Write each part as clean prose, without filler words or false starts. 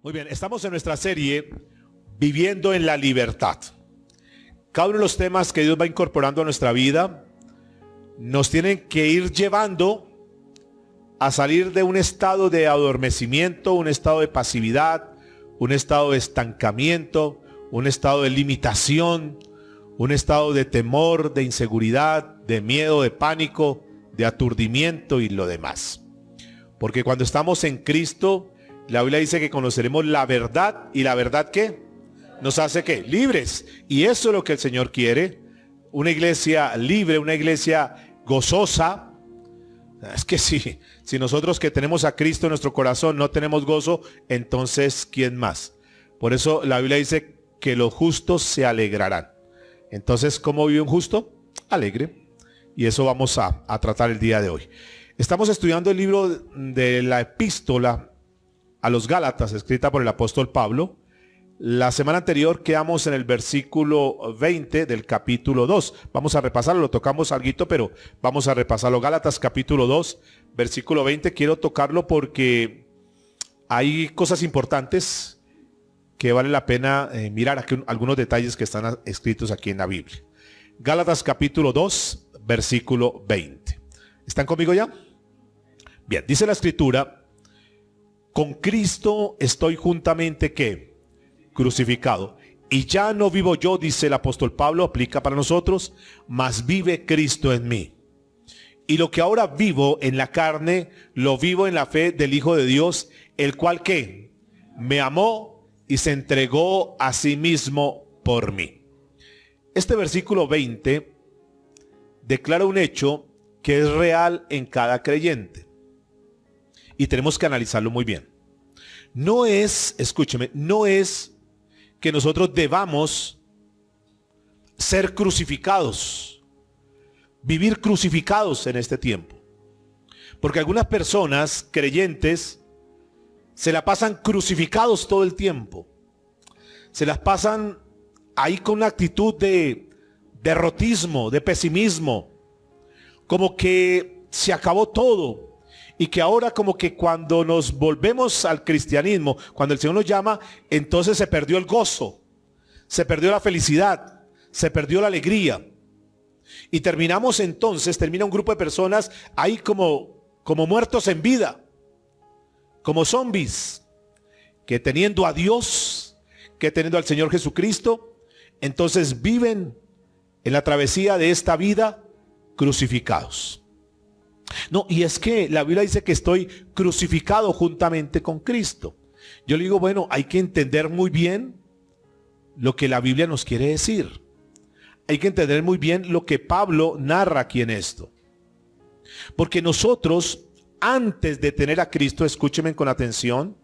Muy bien, estamos en nuestra serie Viviendo en la Libertad. Cada uno de los temas que Dios va incorporando a nuestra vida nos tienen que ir llevando a salir de un estado de adormecimiento, un estado de pasividad, un estado de estancamiento, un estado de limitación, un estado de temor, de inseguridad, de miedo, de pánico, de aturdimiento y lo demás. Porque cuando estamos en Cristo, la Biblia dice que conoceremos la verdad, y la verdad ¿qué? Nos hace ¿qué? Libres. Y eso es lo que el Señor quiere. Una iglesia libre, una iglesia gozosa. Es que si nosotros que tenemos a Cristo en nuestro corazón no tenemos gozo, entonces ¿quién más? Por eso la Biblia dice que los justos se alegrarán. Entonces, ¿cómo vive un justo? Alegre. Y eso vamos a tratar el día de hoy. Estamos estudiando el libro de la epístola a los Gálatas, escrita por el apóstol Pablo. La semana anterior quedamos en el versículo 20 del capítulo 2. Vamos a repasarlo, lo tocamos algo, pero vamos a repasarlo. Gálatas capítulo 2, versículo 20. Quiero tocarlo porque hay cosas importantes que vale la pena mirar aquí, algunos detalles que están escritos aquí en la Biblia. Gálatas capítulo 2, versículo 20. ¿Están conmigo ya? Bien, dice la escritura: con Cristo estoy juntamente ¿qué? Crucificado. Y ya no vivo yo, dice el apóstol Pablo, aplica para nosotros, mas vive Cristo en mí. Y lo que ahora vivo en la carne, lo vivo en la fe del Hijo de Dios, el cual ¿qué? Me amó y se entregó a sí mismo por mí. Este versículo 20 declara un hecho que es real en cada creyente. Y tenemos que analizarlo muy bien. No es, escúcheme, no es que nosotros debamos ser crucificados, vivir crucificados en este tiempo. Porque algunas personas creyentes se la pasan crucificados todo el tiempo. Se las pasan ahí con una actitud de derrotismo, de pesimismo. Como que se acabó todo. Y que ahora como que cuando nos volvemos al cristianismo, cuando el Señor nos llama, entonces se perdió el gozo, se perdió la felicidad, se perdió la alegría. Y termina un grupo de personas ahí como muertos en vida, como zombies, que teniendo a Dios, que teniendo al Señor Jesucristo, entonces viven en la travesía de esta vida crucificados. No, y es que la Biblia dice que estoy crucificado juntamente con Cristo. Yo le digo, bueno, hay que entender muy bien lo que la Biblia nos quiere decir. Hay que entender muy bien lo que Pablo narra aquí en esto. Porque nosotros, antes de tener a Cristo, escúchenme con atención,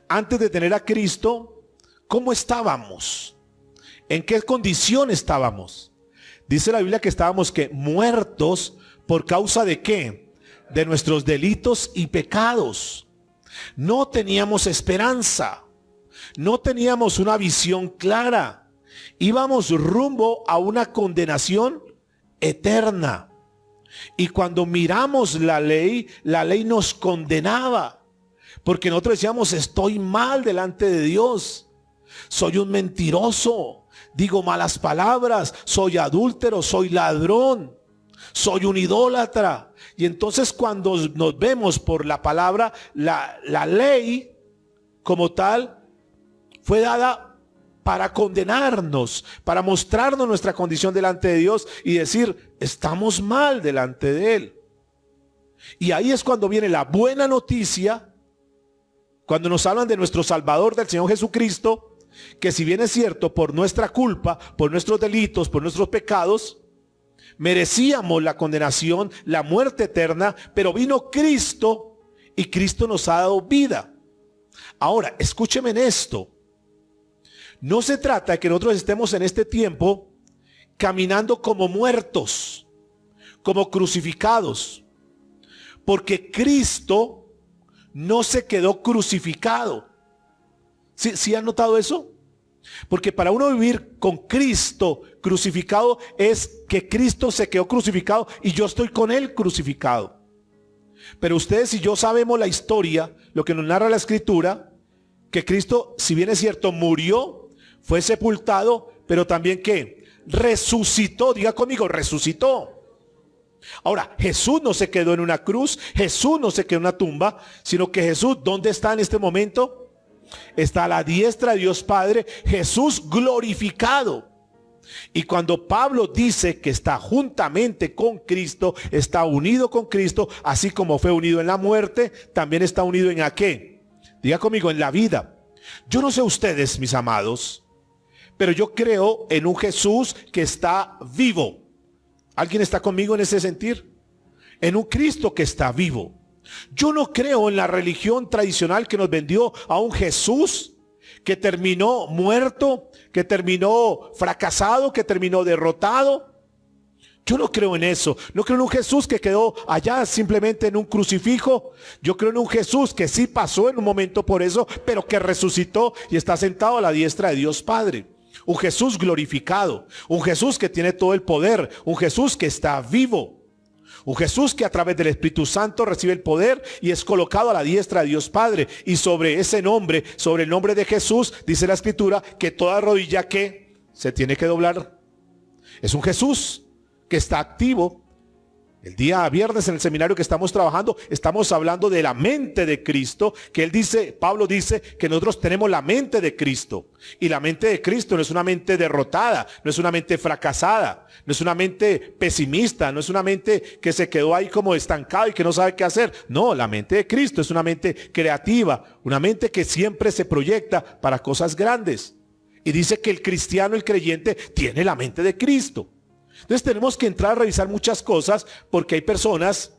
antes de tener a Cristo, ¿cómo estábamos? ¿En qué condición estábamos? Dice la Biblia que estábamos ¿qué? Muertos. ¿Por causa de qué? De nuestros delitos y pecados. No teníamos esperanza. No teníamos una visión clara. Íbamos rumbo a una condenación eterna. Y cuando miramos la ley nos condenaba. Porque nosotros decíamos, estoy mal delante de Dios. Soy un mentiroso. Digo malas palabras. Soy adúltero. Soy ladrón. Soy un idólatra. Y entonces cuando nos vemos por la palabra, la ley como tal fue dada para condenarnos, para mostrarnos nuestra condición delante de Dios y decir, estamos mal delante de Él. Y ahí es cuando viene la buena noticia, cuando nos hablan de nuestro Salvador, del Señor Jesucristo, que si bien es cierto, por nuestra culpa, por nuestros delitos, por nuestros pecados, merecíamos la condenación, la muerte eterna, pero vino Cristo y Cristo nos ha dado vida. Ahora, escúcheme en esto. No se trata de que nosotros estemos en este tiempo caminando como muertos, como crucificados, porque Cristo no se quedó crucificado. ¿Sí han notado eso? Porque para uno vivir con Cristo crucificado es que Cristo se quedó crucificado y yo estoy con Él crucificado. Pero ustedes y yo sabemos la historia, lo que nos narra la Escritura, que Cristo, si bien es cierto, murió, fue sepultado, pero también ¿qué? Resucitó. Diga conmigo, resucitó. Ahora, Jesús no se quedó en una cruz, Jesús no se quedó en una tumba, sino que Jesús, ¿dónde está en este momento? Está a la diestra de Dios Padre, Jesús glorificado. Y cuando Pablo dice que está juntamente con Cristo, está unido con Cristo, así como fue unido en la muerte, también está unido en ¿a qué? Diga conmigo, en la vida. Yo no sé ustedes, mis amados, pero yo creo en un Jesús que está vivo. ¿Alguien está conmigo en ese sentir? En un Cristo que está vivo. Yo no creo en la religión tradicional que nos vendió a un Jesús que terminó muerto, que terminó fracasado, que terminó derrotado. Yo no creo en eso. No creo en un Jesús que quedó allá simplemente en un crucifijo. Yo creo en un Jesús que sí pasó en un momento por eso, pero que resucitó y está sentado a la diestra de Dios Padre. Un Jesús glorificado, un Jesús que tiene todo el poder, un Jesús que está vivo. Un Jesús que a través del Espíritu Santo recibe el poder y es colocado a la diestra de Dios Padre. Y sobre ese nombre, sobre el nombre de Jesús, dice la Escritura que toda rodilla que se tiene que doblar. Es un Jesús que está activo. El día viernes en el seminario que estamos trabajando, estamos hablando de la mente de Cristo, que él dice, Pablo dice que nosotros tenemos la mente de Cristo. Y la mente de Cristo no es una mente derrotada, no es una mente fracasada, no es una mente pesimista, no es una mente que se quedó ahí como estancada y que no sabe qué hacer. No, la mente de Cristo es una mente creativa, una mente que siempre se proyecta para cosas grandes. Y dice que el cristiano, el creyente, tiene la mente de Cristo. Entonces tenemos que entrar a revisar muchas cosas porque hay personas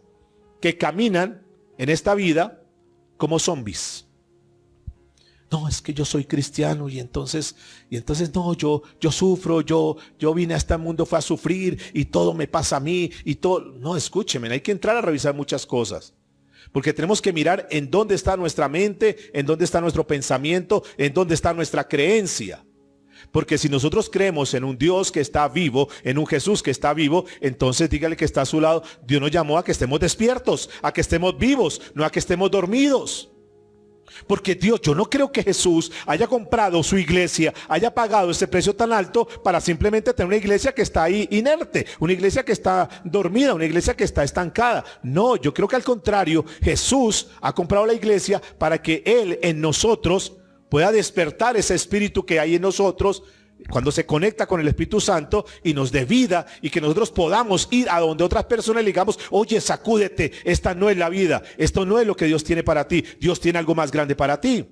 que caminan en esta vida como zombies. No, es que yo soy cristiano y entonces no, yo sufro, yo vine a este mundo, fue a sufrir y todo me pasa a mí y todo. No, escúcheme, hay que entrar a revisar muchas cosas. Porque tenemos que mirar en dónde está nuestra mente, en dónde está nuestro pensamiento, en dónde está nuestra creencia. Porque si nosotros creemos en un Dios que está vivo, en un Jesús que está vivo, entonces dígale que está a su lado, Dios nos llamó a que estemos despiertos, a que estemos vivos, no a que estemos dormidos. Porque Dios, yo no creo que Jesús haya comprado su iglesia, haya pagado ese precio tan alto para simplemente tener una iglesia que está ahí inerte, una iglesia que está dormida, una iglesia que está estancada. No, yo creo que al contrario, Jesús ha comprado la iglesia para que Él en nosotros pueda despertar ese espíritu que hay en nosotros cuando se conecta con el Espíritu Santo y nos dé vida y que nosotros podamos ir a donde otras personas le digamos, oye, sacúdete, esta no es la vida, esto no es lo que Dios tiene para ti, Dios tiene algo más grande para ti.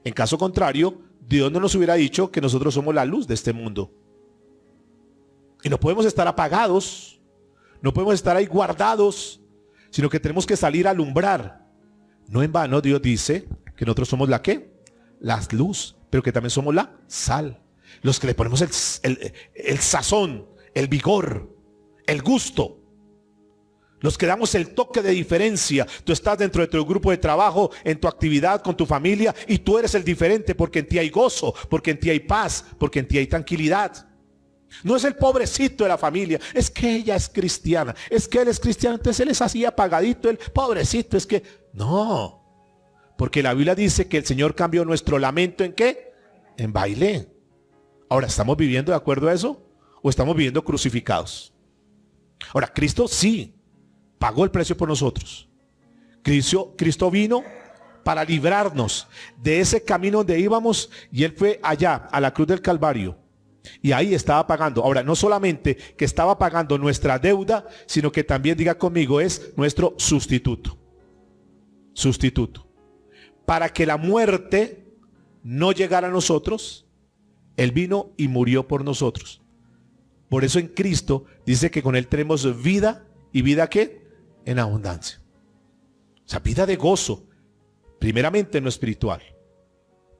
En caso contrario, Dios no nos hubiera dicho que nosotros somos la luz de este mundo. Y no podemos estar apagados, no podemos estar ahí guardados, sino que tenemos que salir a alumbrar. No en vano Dios dice que nosotros somos la ¿qué? La luz, pero que también somos la sal. Los que le ponemos el sazón, el vigor, el gusto. Los que damos el toque de diferencia. Tú estás dentro de tu grupo de trabajo, en tu actividad, con tu familia, y tú eres el diferente porque en ti hay gozo, porque en ti hay paz, porque en ti hay tranquilidad. No es el pobrecito de la familia, es que ella es cristiana, es que él es cristiano, entonces él es así apagadito, el pobrecito, es que... No. Porque la Biblia dice que el Señor cambió nuestro lamento ¿en qué? En baile. Ahora, ¿estamos viviendo de acuerdo a eso? ¿O estamos viviendo crucificados? Ahora, Cristo sí pagó el precio por nosotros. Cristo vino para librarnos de ese camino donde íbamos y Él fue allá, a la cruz del Calvario. Y ahí estaba pagando. Ahora, no solamente que estaba pagando nuestra deuda, sino que también, diga conmigo, es nuestro sustituto. Sustituto. Para que la muerte no llegara a nosotros, Él vino y murió por nosotros. Por eso en Cristo dice que con Él tenemos vida. ¿Y vida qué? En abundancia. O sea, vida de gozo. Primeramente en lo espiritual.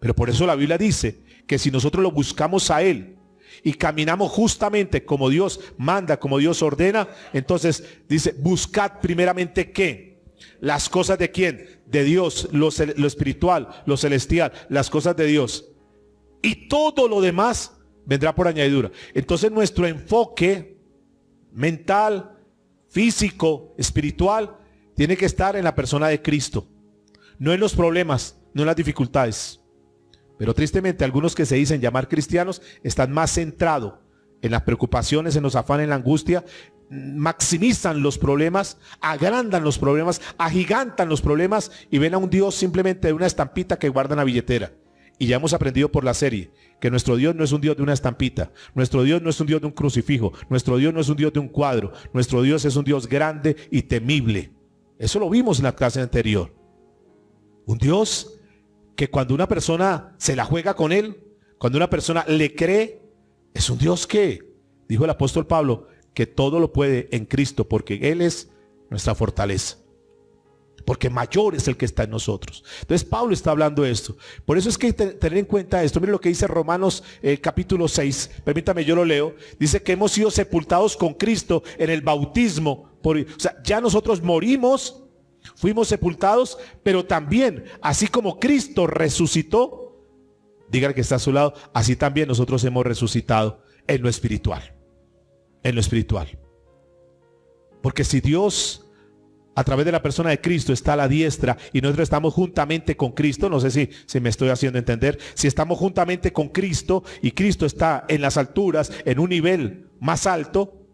Pero por eso la Biblia dice que si nosotros lo buscamos a Él y caminamos justamente como Dios manda, como Dios ordena, entonces dice, buscad primeramente ¿qué? Las cosas de ¿quién? De Dios, lo espiritual, lo celestial, las cosas de Dios. Y todo lo demás vendrá por añadidura. Entonces nuestro enfoque mental, físico, espiritual, tiene que estar en la persona de Cristo. No en los problemas, no en las dificultades. Pero tristemente algunos que se dicen llamar cristianos están más centrados en las preocupaciones, en los afanes, en la angustia, maximizan los problemas, agrandan los problemas, agigantan los problemas y ven a un Dios simplemente de una estampita que guarda en la billetera. Y ya hemos aprendido por la serie que nuestro Dios no es un Dios de una estampita, nuestro Dios no es un Dios de un crucifijo, nuestro Dios no es un Dios de un cuadro, nuestro Dios es un Dios grande y temible. Eso lo vimos en la clase anterior. Un Dios que cuando una persona se la juega con Él, cuando una persona le cree, es un Dios que, dijo el apóstol Pablo, que todo lo puede en Cristo, porque Él es nuestra fortaleza. Porque mayor es el que está en nosotros. Entonces Pablo está hablando de esto. Por eso es que tener en cuenta esto. Miren lo que dice Romanos capítulo 6. Permítame, yo lo leo. Dice que hemos sido sepultados con Cristo en el bautismo. O sea, ya nosotros morimos, fuimos sepultados, pero también, así como Cristo resucitó, diga el que está a su lado, así también nosotros hemos resucitado en lo espiritual. En lo espiritual. Porque si Dios, a través de la persona de Cristo, está a la diestra y nosotros estamos juntamente con Cristo, no sé si me estoy haciendo entender, si estamos juntamente con Cristo y Cristo está en las alturas, en un nivel más alto,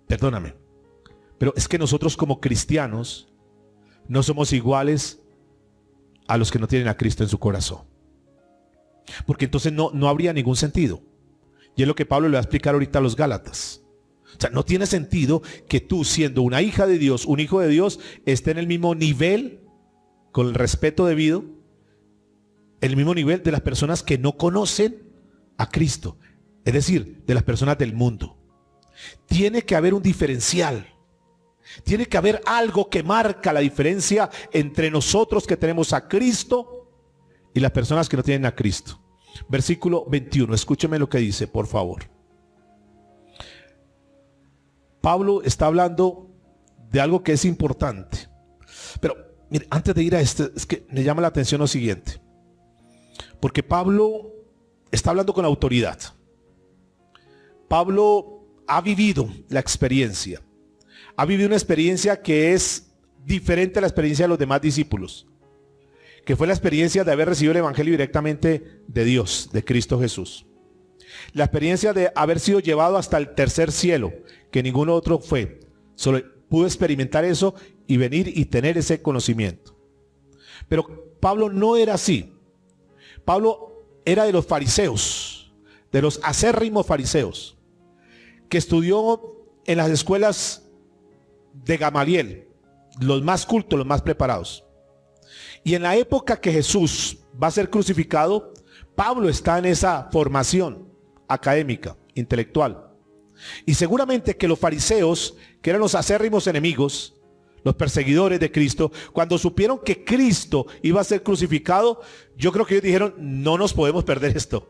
perdóname, pero es que nosotros como cristianos no somos iguales a los que no tienen a Cristo en su corazón. Porque entonces no habría ningún sentido. Y es lo que Pablo le va a explicar ahorita a los Gálatas. O sea, no tiene sentido que tú, siendo una hija de Dios, un hijo de Dios, esté en el mismo nivel, con el respeto debido, en el mismo nivel de las personas que no conocen a Cristo. Es decir, de las personas del mundo. Tiene que haber un diferencial. Tiene que haber algo que marca la diferencia entre nosotros que tenemos a Cristo y las personas que no tienen a Cristo. Versículo 21, escúcheme lo que dice, por favor. Pablo está hablando de algo que es importante. Pero mire, antes de ir a esto, es que me llama la atención lo siguiente. Porque Pablo está hablando con autoridad. Pablo ha vivido la experiencia. Ha vivido una experiencia que es diferente a la experiencia de los demás discípulos. Que fue la experiencia de haber recibido el evangelio directamente de Dios, de Cristo Jesús. La experiencia de haber sido llevado hasta el tercer cielo, que ninguno otro fue. Solo pudo experimentar eso y venir y tener ese conocimiento. Pero Pablo no era así. Pablo era de los fariseos, de los acérrimos fariseos, que estudió en las escuelas de Gamaliel, los más cultos, los más preparados. Y en la época que Jesús va a ser crucificado, Pablo está en esa formación académica, intelectual. Y seguramente que los fariseos, que eran los acérrimos enemigos, los perseguidores de Cristo, cuando supieron que Cristo iba a ser crucificado, yo creo que ellos dijeron, no nos podemos perder esto.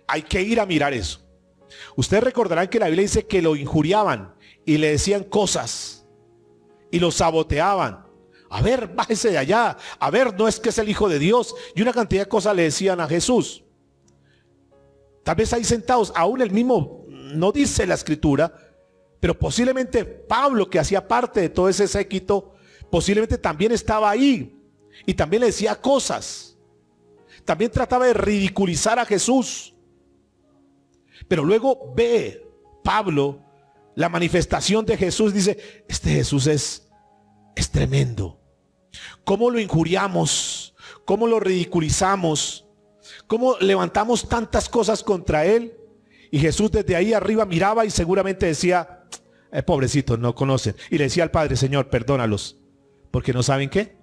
Hay que ir a mirar eso. Ustedes recordarán que la Biblia dice que lo injuriaban y le decían cosas y lo saboteaban. A ver, bájese de allá. A ver, no es que es el Hijo de Dios. Y una cantidad de cosas le decían a Jesús. Tal vez ahí sentados, aún el mismo, no dice la escritura, pero posiblemente Pablo, que hacía parte de todo ese séquito, posiblemente también estaba ahí. Y también le decía cosas. También trataba de ridiculizar a Jesús. Pero luego ve Pablo la manifestación de Jesús. Dice, este Jesús es tremendo. ¿Cómo lo injuriamos? ¿Cómo lo ridiculizamos? ¿Cómo levantamos tantas cosas contra él? Y Jesús desde ahí arriba miraba y seguramente decía, pobrecitos, no conocen. Y le decía al Padre, Señor, perdónalos, porque no saben qué,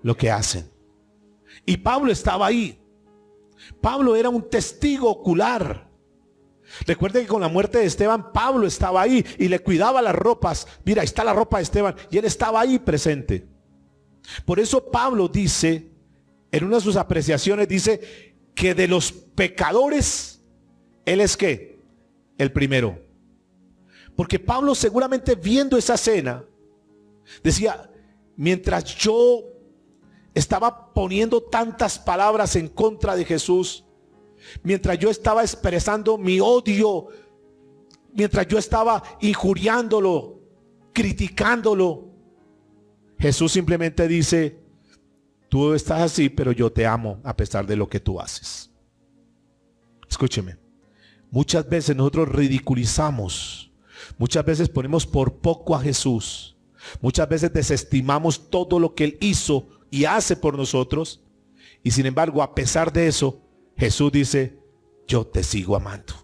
lo que hacen. Y Pablo estaba ahí. Pablo era un testigo ocular. Recuerden que con la muerte de Esteban, Pablo estaba ahí y le cuidaba las ropas. Mira, ahí está la ropa de Esteban. Y él estaba ahí presente. Por eso Pablo dice, en una de sus apreciaciones, dice que de los pecadores, él es ¿qué? El primero. Porque Pablo, seguramente viendo esa escena, decía, mientras yo estaba poniendo tantas palabras en contra de Jesús, mientras yo estaba expresando mi odio, mientras yo estaba injuriándolo, criticándolo, Jesús simplemente dice, Tú estás así, pero yo te amo a pesar de lo que tú haces. Escúcheme. Muchas veces nosotros ridiculizamos. Muchas veces ponemos por poco a Jesús. Muchas veces desestimamos todo lo que Él hizo y hace por nosotros. Y sin embargo, a pesar de eso, Jesús dice, yo te sigo amando.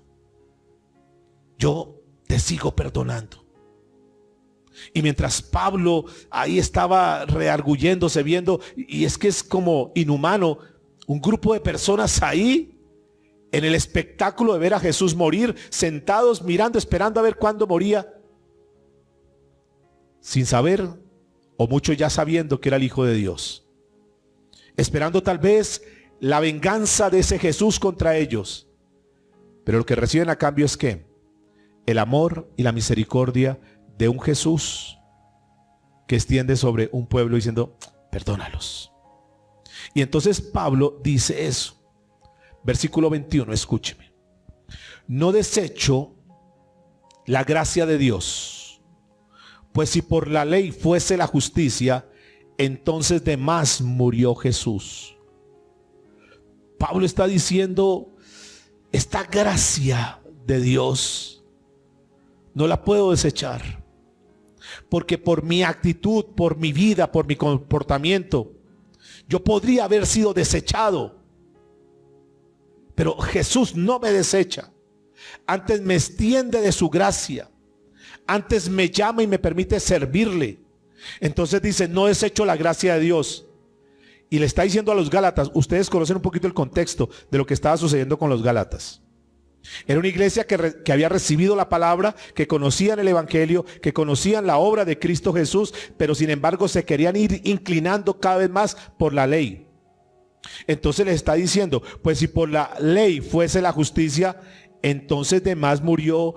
Yo te sigo perdonando. Y mientras Pablo ahí estaba reargulléndose, viendo, y es que es como inhumano, un grupo de personas ahí, en el espectáculo de ver a Jesús morir, sentados mirando, esperando a ver cuándo moría, sin saber, o muchos ya sabiendo que era el Hijo de Dios, esperando tal vez la venganza de ese Jesús contra ellos. Pero lo que reciben a cambio es que el amor y la misericordia de un Jesús que extiende sobre un pueblo diciendo, perdónalos. Y entonces Pablo dice eso. Versículo 21, escúcheme. No desecho la gracia de Dios, pues si por la ley fuese la justicia, entonces de más murió Jesús. Pablo está diciendo, esta gracia de Dios no la puedo desechar, porque por mi actitud, por mi vida, por mi comportamiento, yo podría haber sido desechado. Pero Jesús no me desecha. Antes me extiende de su gracia. Antes me llama y me permite servirle. Entonces dice, no desecho la gracia de Dios. Y le está diciendo a los Gálatas, ustedes conocen un poquito el contexto de lo que estaba sucediendo con los Gálatas. Era una iglesia que había recibido la palabra, que conocían el evangelio, que conocían la obra de Cristo Jesús, pero sin embargo se querían ir inclinando cada vez más por la ley. Entonces les está diciendo, pues si por la ley fuese la justicia, entonces de más murió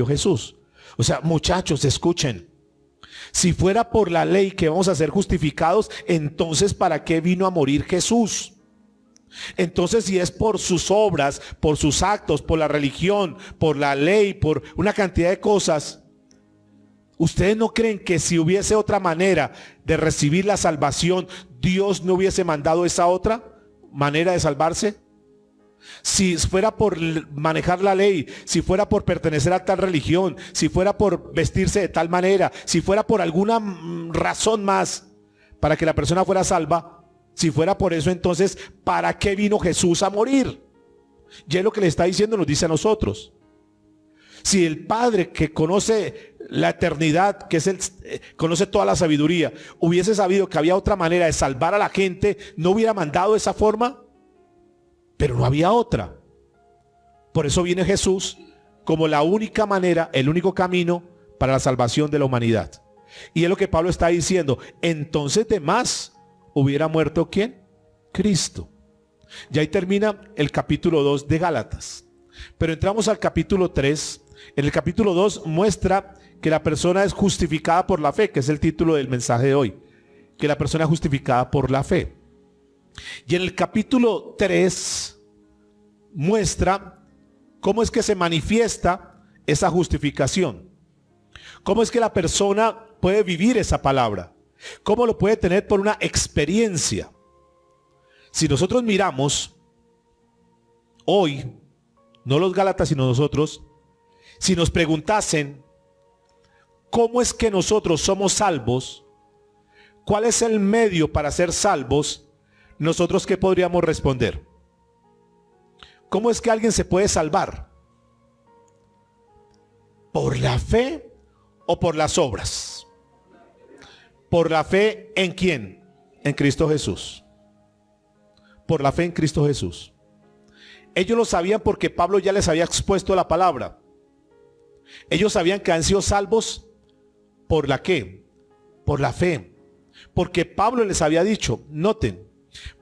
Jesús. O sea, muchachos, escuchen. Si fuera por la ley que vamos a ser justificados, entonces ¿para qué vino a morir Jesús? Entonces si es por sus obras, por sus actos, por la religión, por la ley, por una cantidad de cosas, ¿ustedes no creen que si hubiese otra manera de recibir la salvación, Dios no hubiese mandado esa otra manera de salvarse? Si fuera por manejar la ley, si fuera por pertenecer a tal religión, si fuera por vestirse de tal manera, si fuera por alguna razón más para que la persona fuera salva, si fuera por eso, entonces ¿para qué vino Jesús a morir? Y es lo que le está diciendo, nos dice a nosotros. Si el Padre, que conoce la eternidad, que es conoce toda la sabiduría, hubiese sabido que había otra manera de salvar a la gente, ¿no hubiera mandado esa forma? Pero no había otra. Por eso viene Jesús como la única manera, el único camino para la salvación de la humanidad. Y es lo que Pablo está diciendo. Entonces de más hubiera muerto ¿quién? Cristo. Y ahí termina el capítulo 2 de Gálatas. Pero entramos al capítulo 3. En el capítulo 2 muestra que la persona es justificada por la fe, que es el título del mensaje de hoy. Que la persona es justificada por la fe. Y en el capítulo 3 muestra cómo es que se manifiesta esa justificación. Cómo es que la persona puede vivir esa palabra. Cómo lo puede tener por una experiencia. Si nosotros miramos hoy, no los Gálatas sino nosotros, si nos preguntasen cómo es que nosotros somos salvos, cuál es el medio para ser salvos, nosotros ¿qué podríamos responder? ¿Cómo es que alguien se puede salvar? ¿Por la fe o por las obras? ¿Por la fe en quién? En Cristo Jesús. Por la fe en Cristo Jesús. Ellos lo sabían porque Pablo ya les había expuesto la palabra. Ellos sabían que han sido salvos ¿por la qué? Por la fe. Porque Pablo les había dicho, noten,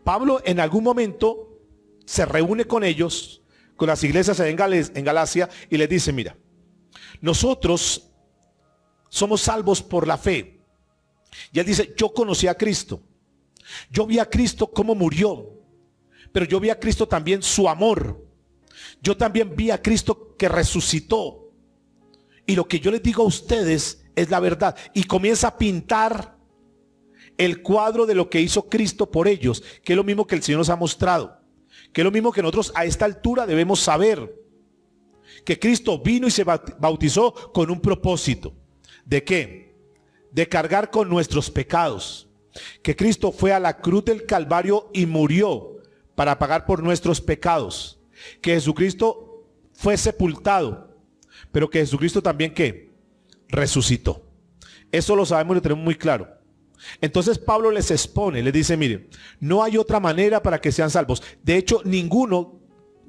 Pablo en algún momento se reúne con ellos, con las iglesias en Galacia, y les dice, mira, nosotros somos salvos por la fe. Y él dice, yo conocí a Cristo. Yo vi a Cristo cómo murió. Pero yo vi a Cristo también su amor. Yo también vi a Cristo que resucitó. Y lo que yo les digo a ustedes es la verdad. Y comienza a pintar el cuadro de lo que hizo Cristo por ellos, que es lo mismo que el Señor nos ha mostrado, que es lo mismo que nosotros a esta altura debemos saber, que Cristo vino y se bautizó con un propósito. ¿De qué? De cargar con nuestros pecados. Que Cristo fue a la cruz del Calvario y murió para pagar por nuestros pecados. Que Jesucristo fue sepultado, pero que Jesucristo también, ¿qué? Resucitó. Eso lo sabemos y lo tenemos muy claro. Entonces Pablo les expone, les dice, miren, no hay otra manera para que sean salvos. De hecho, ninguno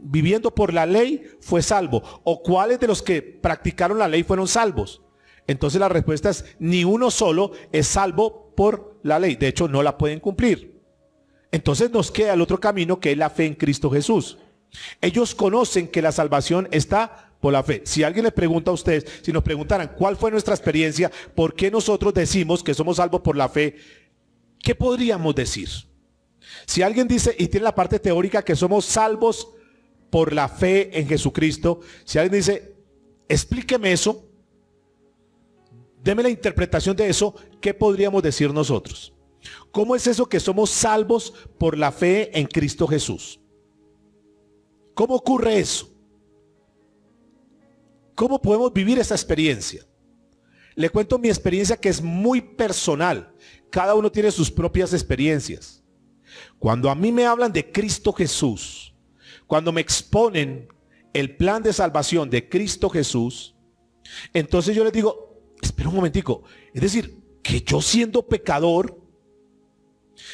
viviendo por la ley fue salvo. ¿O cuáles de los que practicaron la ley fueron salvos? Entonces la respuesta es, ni uno solo es salvo por la ley. De hecho, no la pueden cumplir. Entonces nos queda el otro camino, que es la fe en Cristo Jesús. Ellos conocen que la salvación está por la fe. Si alguien les pregunta a ustedes, si nos preguntaran cuál fue nuestra experiencia, por qué nosotros decimos que somos salvos por la fe, ¿qué podríamos decir? Si alguien dice, y tiene la parte teórica, que somos salvos por la fe en Jesucristo, si alguien dice, explíqueme eso, deme la interpretación de eso, ¿qué podríamos decir nosotros? ¿Cómo es eso que somos salvos por la fe en Cristo Jesús? ¿Cómo ocurre eso? ¿Cómo podemos vivir esa experiencia? Le cuento mi experiencia, que es muy personal. Cada uno tiene sus propias experiencias. Cuando a mí me hablan de Cristo Jesús, cuando me exponen el plan de salvación de Cristo Jesús, entonces yo les digo, espera un momentico, es decir, que yo siendo pecador,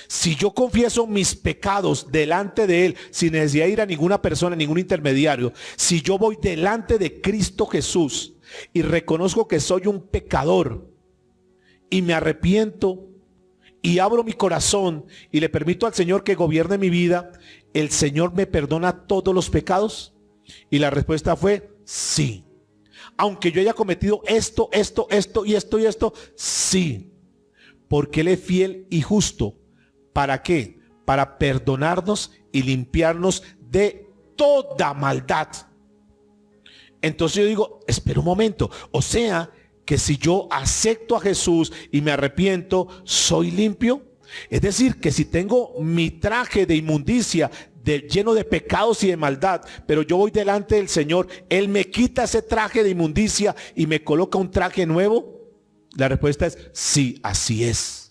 si yo confieso mis pecados delante de Él, sin necesidad de ir a ninguna persona, ningún intermediario, si yo voy delante de Cristo Jesús y reconozco que soy un pecador y me arrepiento y abro mi corazón y le permito al Señor que gobierne mi vida, ¿el Señor me perdona todos los pecados? Y la respuesta fue sí. Aunque yo haya cometido esto y esto, sí. Porque Él es fiel y justo. ¿Para qué? Para perdonarnos y limpiarnos de toda maldad. Entonces yo digo, espera un momento. O sea, que si yo acepto a Jesús y me arrepiento, ¿soy limpio? Es decir, que si tengo mi traje de inmundicia, lleno de pecados y de maldad, pero yo voy delante del Señor, Él me quita ese traje de inmundicia y me coloca un traje nuevo. La respuesta es sí, así es.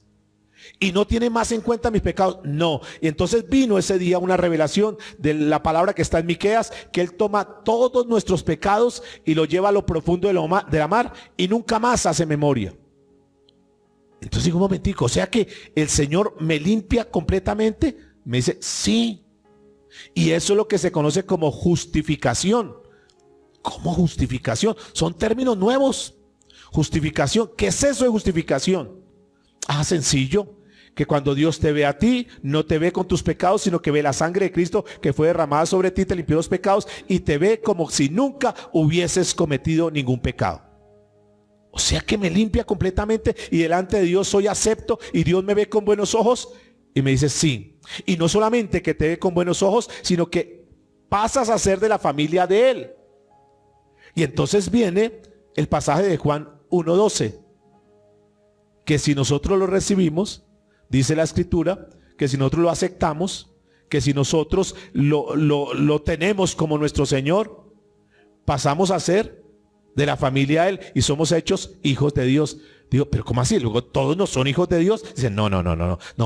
Y no tiene más en cuenta mis pecados, no. Y entonces vino ese día una revelación de la palabra que está en Miqueas, que Él toma todos nuestros pecados y lo lleva a lo profundo de la mar y nunca más hace memoria. Entonces digo un momentico, o sea que el Señor me limpia completamente. Me dice, sí. Y eso es lo que se conoce como justificación. ¿Cómo justificación? Son términos nuevos. Justificación, ¿qué es eso de justificación? Ah, sencillo. Que cuando Dios te ve a ti, no te ve con tus pecados, sino que ve la sangre de Cristo que fue derramada sobre ti, te limpió los pecados y te ve como si nunca hubieses cometido ningún pecado. O sea que me limpia completamente y delante de Dios soy acepto y Dios me ve con buenos ojos. Y me dice sí. Y no solamente que te ve con buenos ojos, sino que pasas a ser de la familia de Él. Y entonces viene el pasaje de Juan 1:12. Que si nosotros lo recibimos, dice la Escritura, que si nosotros lo aceptamos, que si nosotros lo tenemos como nuestro Señor, pasamos a ser de la familia de Él y somos hechos hijos de Dios. Digo, pero ¿cómo así? Luego, ¿todos no son hijos de Dios? Dicen, no,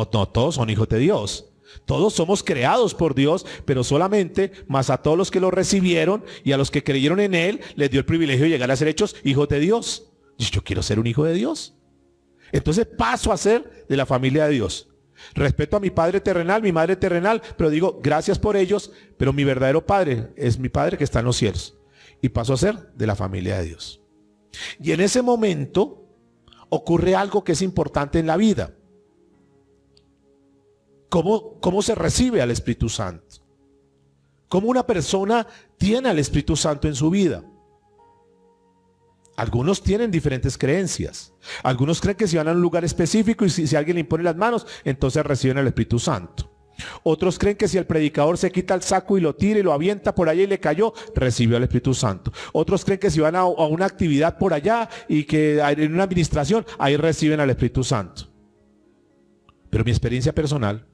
todos son hijos de Dios. Todos somos creados por Dios, pero solamente más a todos los que lo recibieron y a los que creyeron en Él, les dio el privilegio de llegar a ser hechos hijos de Dios. Y yo quiero ser un hijo de Dios. Entonces paso a ser de la familia de Dios. Respeto a mi padre terrenal, mi madre terrenal, pero digo, gracias por ellos, pero mi verdadero padre es mi Padre que está en los cielos. Y paso a ser de la familia de Dios. Y en ese momento ocurre algo que es importante en la vida. ¿Cómo se recibe al Espíritu Santo? ¿Cómo una persona tiene al Espíritu Santo en su vida? Algunos tienen diferentes creencias. Algunos creen que si van a un lugar específico y si alguien le impone las manos, entonces reciben el Espíritu Santo. Otros creen que si el predicador se quita el saco y lo tira y lo avienta por allá y le cayó, recibió al Espíritu Santo. Otros creen que si van a una actividad por allá y que en una administración, ahí reciben al Espíritu Santo. Pero mi experiencia personal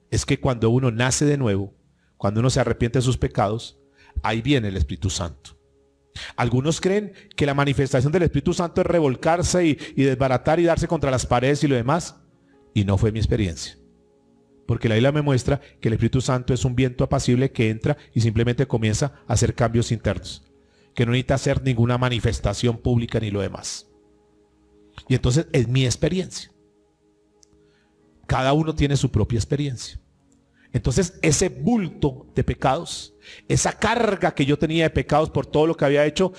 es que cuando uno nace de nuevo, cuando uno se arrepiente de sus pecados, ahí viene el Espíritu Santo. Algunos creen que la manifestación del Espíritu Santo es revolcarse y desbaratar y darse contra las paredes y lo demás. Y no fue mi experiencia. Porque la Biblia me muestra que el Espíritu Santo es un viento apacible que entra y simplemente comienza a hacer cambios internos. Que no necesita hacer ninguna manifestación pública ni lo demás. Y entonces es mi experiencia. Cada uno tiene su propia experiencia. Entonces ese bulto de pecados, esa carga que yo tenía de pecados por todo lo que había hecho,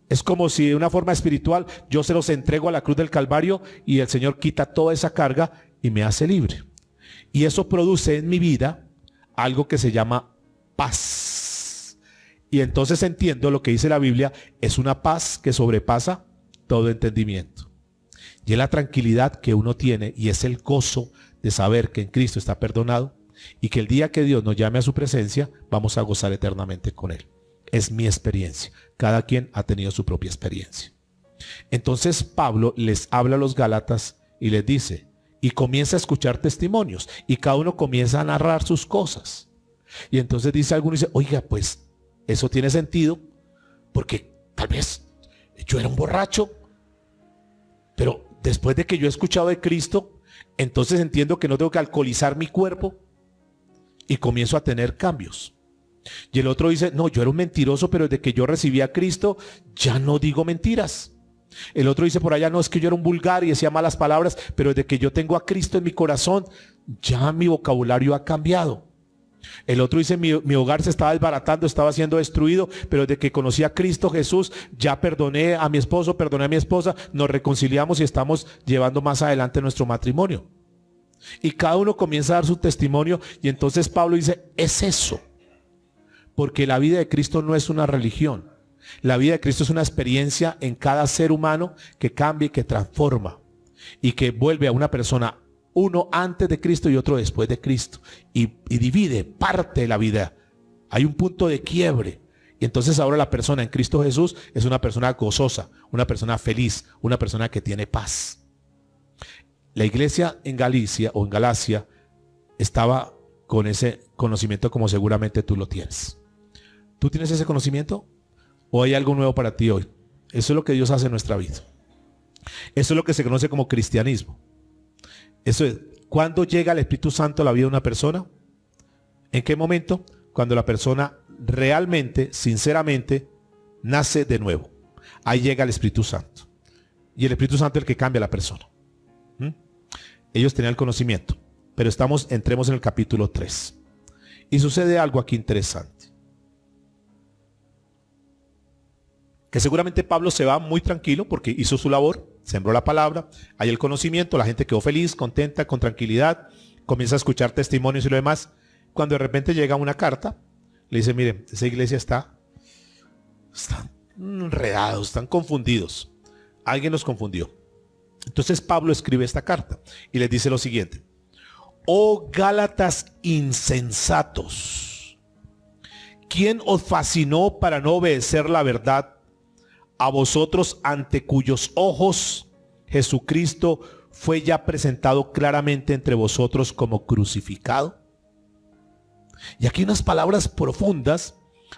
es como si de una forma espiritual yo se los entrego a la cruz del Calvario y el Señor quita toda esa carga y me hace libre. Y eso produce en mi vida algo que se llama paz. Y entonces entiendo lo que dice la Biblia, es una paz que sobrepasa todo entendimiento. Y es la tranquilidad que uno tiene y es el gozo de saber que en Cristo está perdonado y que el día que Dios nos llame a su presencia vamos a gozar eternamente con Él. Es mi experiencia. Cada quien ha tenido su propia experiencia. Entonces Pablo les habla a los Gálatas y les dice, y comienza a escuchar testimonios y cada uno comienza a narrar sus cosas. Y entonces dice alguno, dice, oiga, pues eso tiene sentido porque tal vez yo era un borracho, pero después de que yo he escuchado de Cristo, entonces entiendo que no tengo que alcoholizar mi cuerpo y comienzo a tener cambios. Y el otro dice, no, yo era un mentiroso, pero desde que yo recibí a Cristo, ya no digo mentiras. El otro dice por allá, no, es que yo era un vulgar y decía malas palabras, pero desde que yo tengo a Cristo en mi corazón, ya mi vocabulario ha cambiado. El otro dice, mi hogar se estaba desbaratando, estaba siendo destruido, pero desde que conocí a Cristo Jesús, ya perdoné a mi esposo, perdoné a mi esposa, nos reconciliamos y estamos llevando más adelante nuestro matrimonio. Y cada uno comienza a dar su testimonio y entonces Pablo dice, es eso. Porque la vida de Cristo no es una religión. La vida de Cristo es una experiencia en cada ser humano que cambia y que transforma. Y que vuelve a una persona, uno antes de Cristo y otro después de Cristo. Y divide, parte de la vida. Hay un punto de quiebre. Y entonces ahora la persona en Cristo Jesús es una persona gozosa, una persona feliz, una persona que tiene paz. La iglesia en Galicia o en Galacia estaba con ese conocimiento como seguramente tú lo tienes. ¿Tú tienes ese conocimiento? ¿O hay algo nuevo para ti hoy? Eso es lo que Dios hace en nuestra vida. Eso es lo que se conoce como cristianismo. Eso es, ¿cuándo llega el Espíritu Santo a la vida de una persona? ¿En qué momento? Cuando la persona realmente, sinceramente, nace de nuevo. Ahí llega el Espíritu Santo. Y el Espíritu Santo es el que cambia a la persona. Ellos tenían el conocimiento. Pero entremos en el capítulo 3. Y sucede algo aquí interesante. Que seguramente Pablo se va muy tranquilo porque hizo su labor, sembró la palabra, hay el conocimiento, la gente quedó feliz, contenta, con tranquilidad, comienza a escuchar testimonios y lo demás. Cuando de repente llega una carta, le dice, miren, esa iglesia están enredados, están confundidos. Alguien los confundió. Entonces Pablo escribe esta carta y les dice lo siguiente. Oh Gálatas insensatos, ¿quién os fascinó para no obedecer la verdad? A vosotros ante cuyos ojos Jesucristo fue ya presentado claramente entre vosotros como crucificado. Y aquí unas palabras profundas.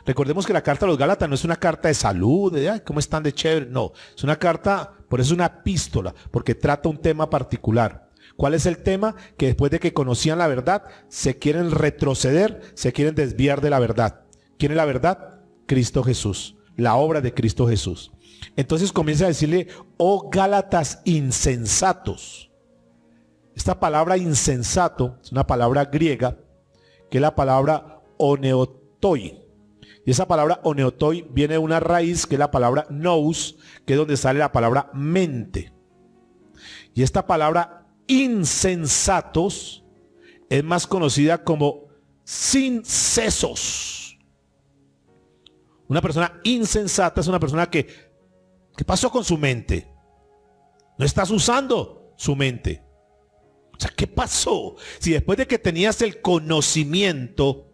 Recordemos que la carta a los Gálatas no es una carta de salud, de ay, ¿cómo están de chévere? No, es una carta, por eso es una epístola, porque trata un tema particular. ¿Cuál es el tema? Que después de que conocían la verdad, se quieren retroceder, se quieren desviar de la verdad. ¿Quién es la verdad? Cristo Jesús. La obra de Cristo Jesús. Entonces comienza a decirle, oh Gálatas insensatos. Esta palabra insensato es una palabra griega que es la palabra oneotoi. Y esa palabra oneotoi viene de una raíz que es la palabra nous, que es donde sale la palabra mente. Y esta palabra insensatos es más conocida como sin sesos. Una persona insensata es una persona que, ¿qué pasó con su mente? No estás usando su mente. O sea, ¿qué pasó? Si después de que tenías el conocimiento,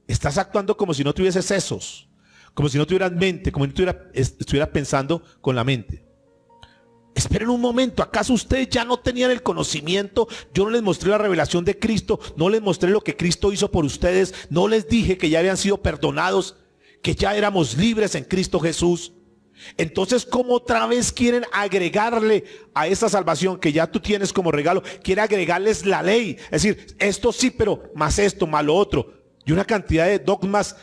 estás actuando como si no tuvieses sesos, como si no tuvieras mente, como si no estuvieras pensando con la mente. Esperen un momento, ¿acaso ustedes ya no tenían el conocimiento? Yo no les mostré la revelación de Cristo, no les mostré lo que Cristo hizo por ustedes, no les dije que ya habían sido perdonados, que ya éramos libres en Cristo Jesús. Entonces, ¿cómo otra vez quieren agregarle a esa salvación que ya tú tienes como regalo? Quiere agregarles la ley, es decir, esto sí, pero más esto, más lo otro, y una cantidad de dogmas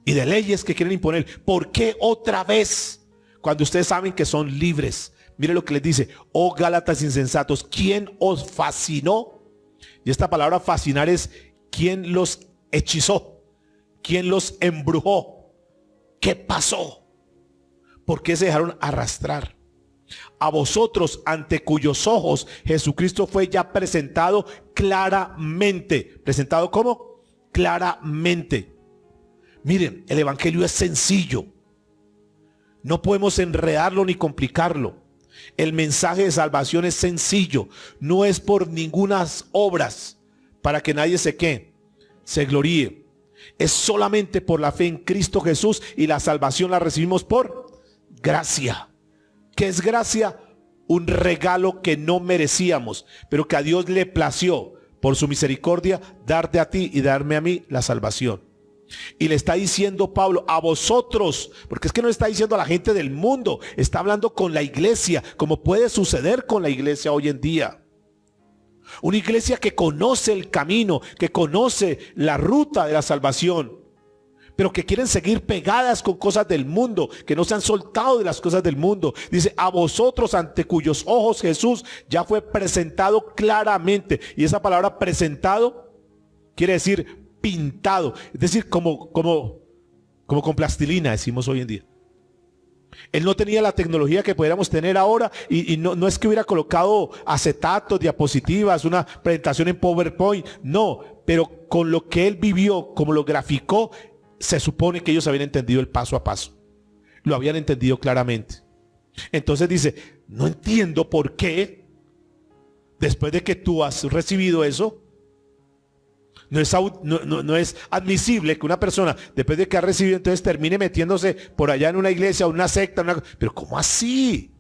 y de leyes que quieren imponer. ¿Por qué otra vez? Cuando ustedes saben que son libres. Mire lo que les dice: oh Gálatas insensatos, ¿quién os fascinó? Y esta palabra fascinar es ¿quién los hechizó? ¿Quién los embrujó? ¿Qué pasó? ¿Por qué se dejaron arrastrar? A vosotros, ante cuyos ojos Jesucristo fue ya presentado claramente. ¿Presentado cómo? Claramente. Miren, el evangelio es sencillo. No podemos enredarlo ni complicarlo. El mensaje de salvación es sencillo. No es por ningunas obras para que nadie se gloríe. Es solamente por la fe en Cristo Jesús, y la salvación la recibimos por gracia. ¿Qué es gracia? Un regalo que no merecíamos, pero que a Dios le plació por su misericordia darte a ti y darme a mí la salvación. Y le está diciendo Pablo a vosotros, porque es que no está diciendo a la gente del mundo, está hablando con la iglesia, como puede suceder con la iglesia hoy en día. Una iglesia que conoce el camino, que conoce la ruta de la salvación, pero que quieren seguir pegadas con cosas del mundo, que no se han soltado de las cosas del mundo. Dice, a vosotros, ante cuyos ojos Jesús ya fue presentado claramente. Y esa palabra presentado quiere decir pintado, es decir, como con plastilina, decimos hoy en día. Él no tenía la tecnología que pudiéramos tener ahora, y no es que hubiera colocado acetatos, diapositivas, una presentación en PowerPoint, no, pero con lo que él vivió, como lo graficó, se supone que ellos habían entendido el paso a paso, lo habían entendido claramente. Entonces dice, no entiendo por qué, después de que tú has recibido eso, no es admisible que una persona, después de que ha recibido, entonces termine metiéndose por allá en una iglesia o una secta. Pero ¿cómo así?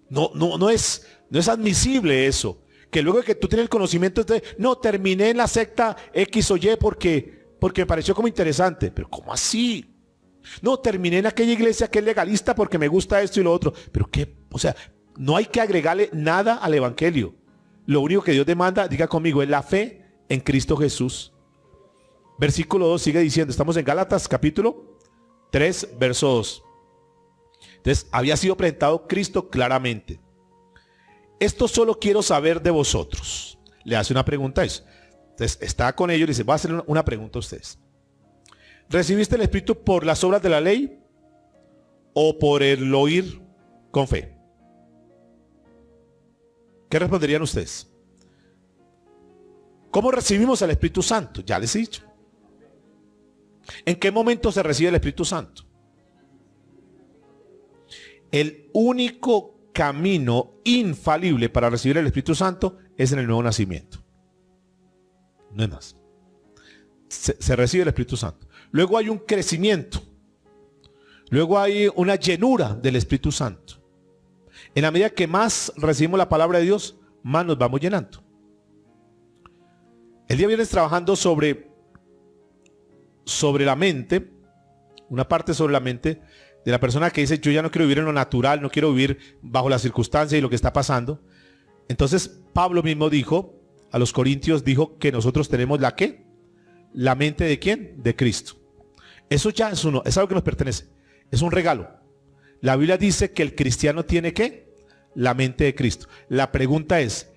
No es admisible eso. Que luego de que tú tienes el conocimiento, entonces, no, terminé en la secta X o Y porque me pareció como interesante. Pero ¿cómo así? No, terminé en aquella iglesia que es legalista porque me gusta esto y lo otro. Pero ¿qué? O sea, no hay que agregarle nada al evangelio. Lo único que Dios demanda, diga conmigo, es la fe en Cristo Jesús. Versículo 2 sigue diciendo, estamos en Gálatas capítulo 3, verso 2. Entonces, había sido presentado Cristo claramente. Esto solo quiero saber de vosotros. Le hace una pregunta a eso. Entonces, está con ellos y dice, voy a hacer una pregunta a ustedes. ¿Recibiste el Espíritu por las obras de la ley o por el oír con fe? ¿Qué responderían ustedes? ¿Cómo recibimos el Espíritu Santo? Ya les he dicho. ¿En qué momento se recibe el Espíritu Santo? El único camino infalible para recibir el Espíritu Santo es en el nuevo nacimiento. No es más. Se recibe el Espíritu Santo. Luego hay un crecimiento. Luego hay una llenura del Espíritu Santo. En la medida que más recibimos la palabra de Dios, más nos vamos llenando. El día viernes trabajando sobre la mente, una parte sobre la mente de la persona que dice, yo ya no quiero vivir en lo natural, no quiero vivir bajo las circunstancias y lo que está pasando. Entonces Pablo mismo dijo, a los corintios dijo que nosotros tenemos la ¿qué? La mente ¿de quién? De Cristo. Eso ya es algo que nos pertenece, es un regalo. La Biblia dice que el cristiano tiene ¿qué? La mente de Cristo. La pregunta es,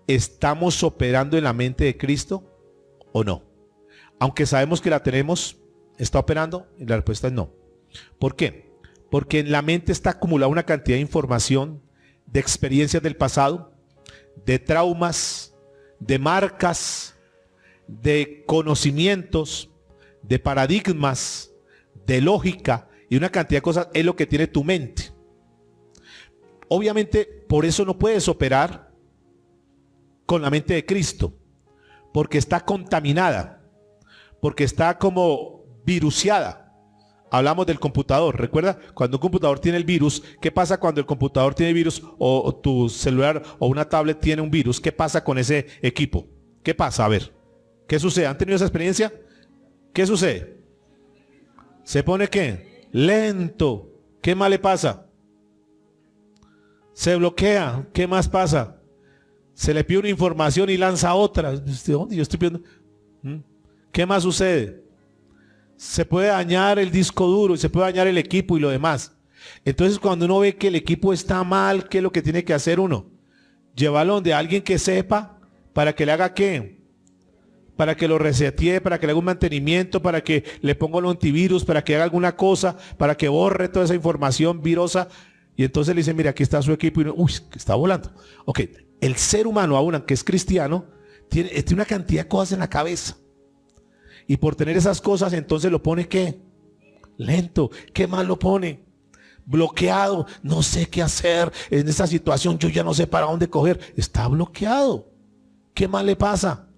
¿estamos operando en la mente de Cristo o no? Aunque sabemos que la tenemos, ¿está operando? Y la respuesta es no. ¿Por qué? Porque en la mente está acumulada una cantidad de información, de experiencias del pasado, de traumas, de marcas, de conocimientos, de paradigmas, de lógica y una cantidad de cosas. Es lo que tiene tu mente. Obviamente, por eso no puedes operar con la mente de Cristo, porque está contaminada, porque está como viruciada. hablamos del computador. Recuerda, cuando un computador tiene el virus, ¿qué pasa cuando el computador tiene virus o tu celular o una tablet tiene un virus? ¿Qué pasa con ese equipo? ¿Qué pasa? A ver, ¿qué sucede? ¿Han tenido esa experiencia? ¿Qué sucede? ¿Se pone qué? Lento. ¿Qué más le pasa? Se bloquea. ¿Qué más pasa? Se le pide una información y lanza otra. ¿De dónde yo estoy pidiendo? ¿Qué más sucede? Se puede dañar el disco duro y se puede dañar el equipo y lo demás. Entonces, cuando uno ve que el equipo está mal, ¿qué es lo que tiene que hacer uno? Llevarlo donde alguien que sepa para que le haga ¿qué? Para que lo resetee, para que le haga un mantenimiento, para que le ponga un antivirus, para que haga alguna cosa, para que borre toda esa información virosa. Y entonces le dicen, mira, aquí está su equipo. Y uno, uy, que está volando. Ok, el ser humano, aún aunque es cristiano, tiene una cantidad de cosas en la cabeza. Y por tener esas cosas, entonces lo pone ¿qué? Lento. ¿Qué más lo pone? Bloqueado. No sé qué hacer. En esta situación yo ya no sé para dónde coger. Está bloqueado. ¿Qué más le pasa?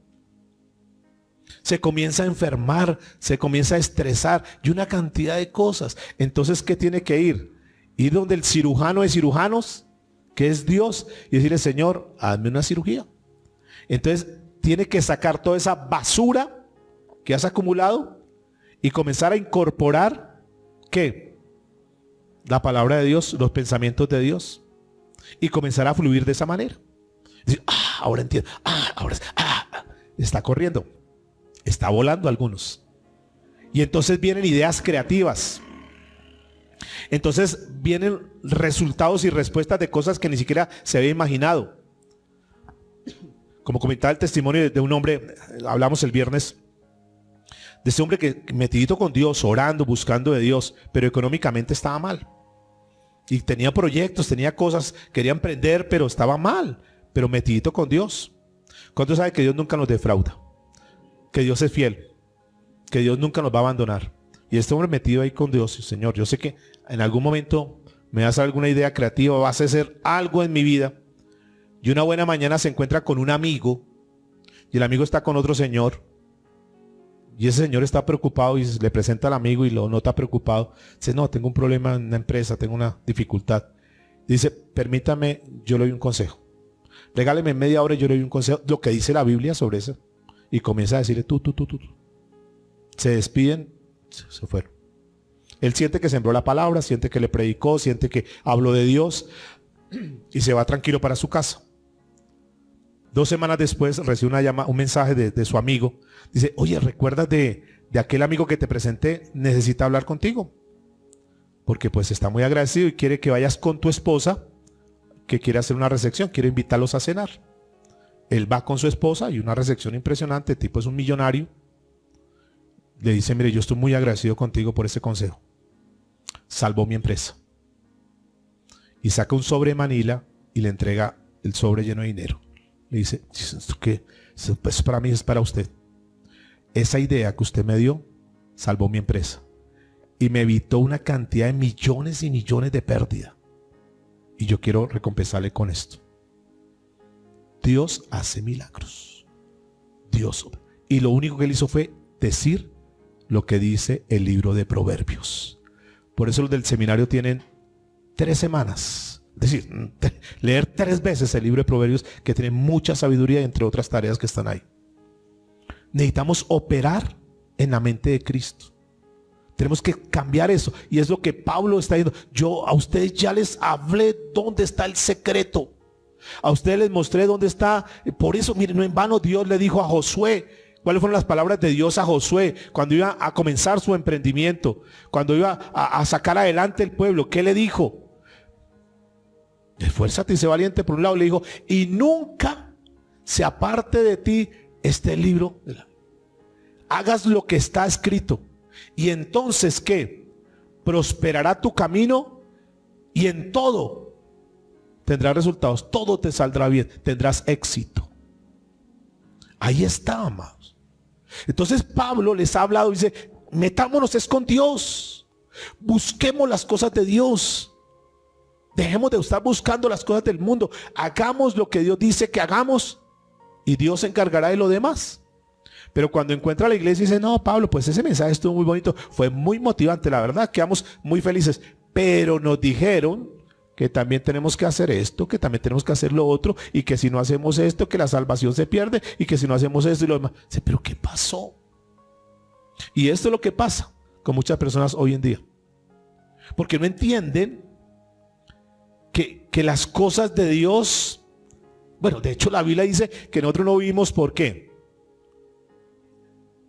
Se comienza a enfermar, se comienza a estresar y una cantidad de cosas. Entonces, ¿qué tiene que ir? Ir donde el cirujano de cirujanos, que es Dios, y decirle, Señor, hazme una cirugía. Entonces, tiene que sacar toda esa basura que has acumulado y comenzar a incorporar, ¿qué? La palabra de Dios, los pensamientos de Dios, y comenzar a fluir de esa manera. Decir, ahora entiendo, ahora está corriendo. Está volando algunos. Y entonces vienen ideas creativas. Entonces vienen resultados y respuestas de cosas que ni siquiera se había imaginado. Como comentaba el testimonio de un hombre, hablamos el viernes, de ese hombre que metidito con Dios, orando, buscando de Dios, pero económicamente estaba mal. Y tenía proyectos, tenía cosas, quería emprender, pero estaba mal, pero metidito con Dios. ¿Cuántos saben que Dios nunca nos defrauda? Que Dios es fiel, que Dios nunca nos va a abandonar. Y este hombre metido ahí con Dios, Señor, yo sé que en algún momento me vas a dar alguna idea creativa, vas a hacer algo en mi vida. Y una buena mañana se encuentra con un amigo, y el amigo está con otro señor, y ese señor está preocupado y le presenta al amigo y lo nota preocupado. Dice, no, tengo un problema en una empresa, tengo una dificultad. Dice, permítame, yo le doy un consejo. Regáleme media hora y yo le doy un consejo, lo que dice la Biblia sobre eso. Y comienza a decirle tú. Se despiden, se fueron. Él siente que sembró la palabra, siente que le predicó, siente que habló de Dios y se va tranquilo para su casa. 2 semanas después recibe un mensaje de su amigo. Dice, oye, ¿recuerdas de aquel amigo que te presenté? Necesita hablar contigo. Porque pues está muy agradecido y quiere que vayas con tu esposa, que quiere hacer una recepción, quiere invitarlos a cenar. Él va con su esposa y una recepción impresionante, el tipo es un millonario. Le dice, mire, yo estoy muy agradecido contigo por ese consejo. Salvó mi empresa. Y saca un sobre de Manila y le entrega el sobre lleno de dinero. Le dice, ¿qué? Pues para mí, es para usted. Esa idea que usted me dio salvó mi empresa. Y me evitó una cantidad de millones y millones de pérdida. Y yo quiero recompensarle con esto. Dios hace milagros. Dios. Y lo único que él hizo fue decir lo que dice el libro de Proverbios. Por eso los del seminario tienen 3 semanas. Es decir, leer 3 veces el libro de Proverbios, que tiene mucha sabiduría, entre otras tareas que están ahí. Necesitamos operar en la mente de Cristo. Tenemos que cambiar eso. Y es lo que Pablo está diciendo. Yo a ustedes ya les hablé dónde está el secreto. A ustedes les mostré dónde está. Por eso, miren, no en vano Dios le dijo a Josué. ¿Cuáles fueron las palabras de Dios a Josué cuando iba a comenzar su emprendimiento? Cuando iba a sacar adelante el pueblo. ¿Qué le dijo? Esfuérzate y sé valiente. Por un lado le dijo, y nunca se aparte de ti este libro. Hagas lo que está escrito. Y entonces, ¿qué? Prosperará tu camino y en todo tendrás resultados. Todo te saldrá bien. Tendrás éxito. Ahí está, amados. Entonces Pablo les ha hablado y dice, metámonos es con Dios. Busquemos las cosas de Dios. Dejemos de estar buscando las cosas del mundo. Hagamos lo que Dios dice que hagamos y Dios se encargará de lo demás. Pero cuando encuentra a la iglesia dice, no, Pablo, pues ese mensaje estuvo muy bonito, fue muy motivante, la verdad, quedamos muy felices. Pero nos dijeron que también tenemos que hacer esto, que también tenemos que hacer lo otro, y que si no hacemos esto, que la salvación se pierde, y que si no hacemos esto y lo demás. Dice, pero ¿qué pasó? Y esto es lo que pasa con muchas personas hoy en día. Porque no entienden que las cosas de Dios, bueno, de hecho la Biblia dice que nosotros no vivimos ¿por qué?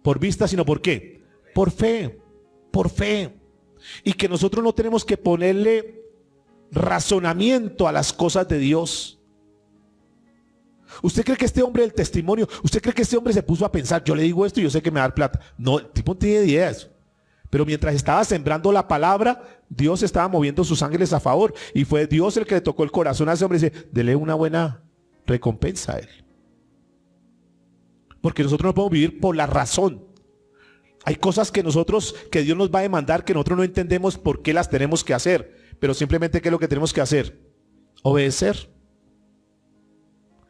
Por vista, sino ¿por qué? Por fe, por fe. Y que nosotros no tenemos que ponerle razonamiento a las cosas de Dios. ¿Usted cree que este hombre del testimonio, usted cree que este hombre se puso a pensar, yo le digo esto y yo sé que me va a dar plata? No, el tipo no tiene idea de eso. Pero mientras estaba sembrando la palabra, Dios estaba moviendo sus ángeles a favor. Y fue Dios el que le tocó el corazón a ese hombre y dice, dele una buena recompensa a él. Porque nosotros no podemos vivir por la razón. Hay cosas que que Dios nos va a demandar, que nosotros no entendemos por qué las tenemos que hacer. Pero simplemente, ¿qué es lo que tenemos que hacer? Obedecer.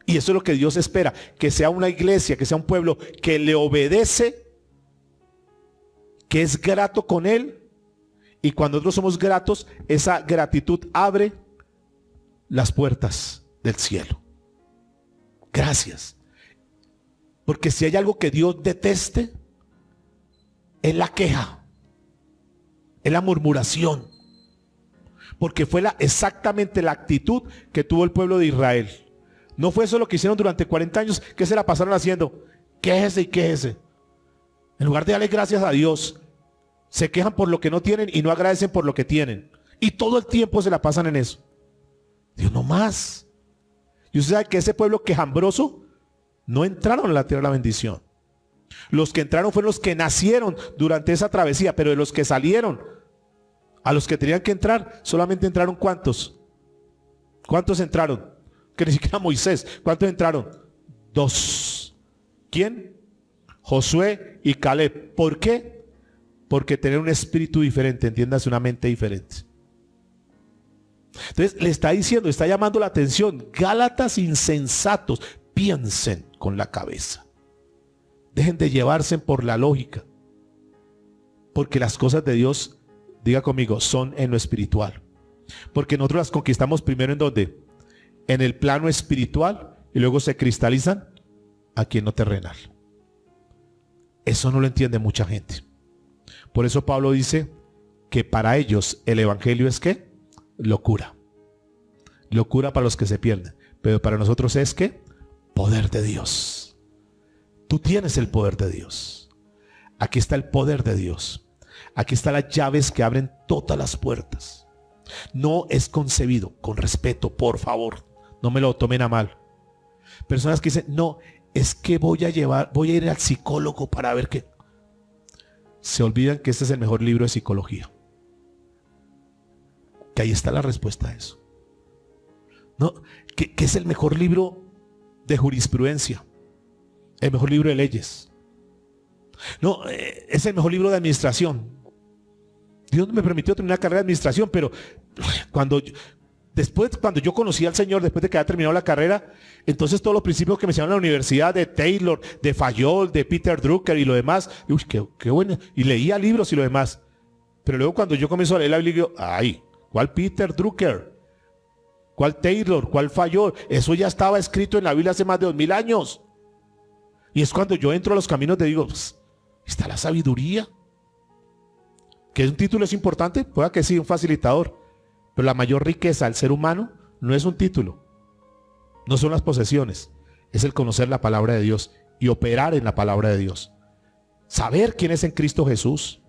Y eso es lo que Dios espera, que sea una iglesia, que sea un pueblo que le obedece, que es grato con Él. Y cuando nosotros somos gratos, esa gratitud abre las puertas del cielo. Gracias. Porque si hay algo que Dios deteste, es la queja, es la murmuración. Porque fue exactamente la actitud que tuvo el pueblo de Israel. No fue eso lo que hicieron durante 40 años, que se la pasaron haciendo. Quéjese y quéjese. En lugar de darle gracias a Dios, se quejan por lo que no tienen y no agradecen por lo que tienen. Y todo el tiempo se la pasan en eso. Dios, no más. Y usted sabe que ese pueblo quejambroso no entraron en la tierra de la bendición. Los que entraron fueron los que nacieron durante esa travesía, pero de los que salieron, a los que tenían que entrar, solamente entraron ¿cuántos? ¿Cuántos entraron? Que ni siquiera Moisés. ¿Cuántos entraron? 2. ¿Quién? Josué y Caleb. ¿Por qué? Porque tener un espíritu diferente, entiéndase, una mente diferente. Entonces le está diciendo, está llamando la atención, Gálatas insensatos, piensen con la cabeza. Dejen de llevarse por la lógica. Porque las cosas de Dios, diga conmigo, son en lo espiritual. Porque nosotros las conquistamos primero ¿en dónde? En el plano espiritual y luego se cristalizan aquí en lo terrenal. Eso no lo entiende mucha gente. Por eso Pablo dice que para ellos el evangelio es ¿qué? Locura. Locura para los que se pierden. Pero para nosotros es ¿qué? Poder de Dios. Tú tienes el poder de Dios. Aquí está el poder de Dios. Aquí están las llaves que abren todas las puertas. No es concebido, con respeto, por favor, no me lo tomen a mal. Personas que dicen, no, es que voy a ir al psicólogo para ver qué. Se olvidan que este es el mejor libro de psicología. Que ahí está la respuesta a eso. No, que es el mejor libro de jurisprudencia. El mejor libro de leyes. No, es el mejor libro de administración. Dios me permitió tener una carrera de administración, pero cuando yo conocí al Señor, después de que había terminado la carrera, entonces todos los principios que me enseñaron en la universidad, de Taylor, de Fayol, de Peter Drucker y lo demás, uy, qué bueno, y leía libros y lo demás. Pero luego cuando yo comienzo a leer la Biblia, digo, ay, ¿cuál Peter Drucker? ¿Cuál Taylor? ¿Cuál Fayol? Eso ya estaba escrito en la Biblia hace más de 2000 años. Y es cuando yo entro a los caminos de digo, pues, está la sabiduría. ¿Que un título es importante? Pueda que sí, un facilitador. Pero la mayor riqueza del ser humano no es un título. No son las posesiones. Es el conocer la palabra de Dios y operar en la palabra de Dios. Saber quién es en Cristo Jesús.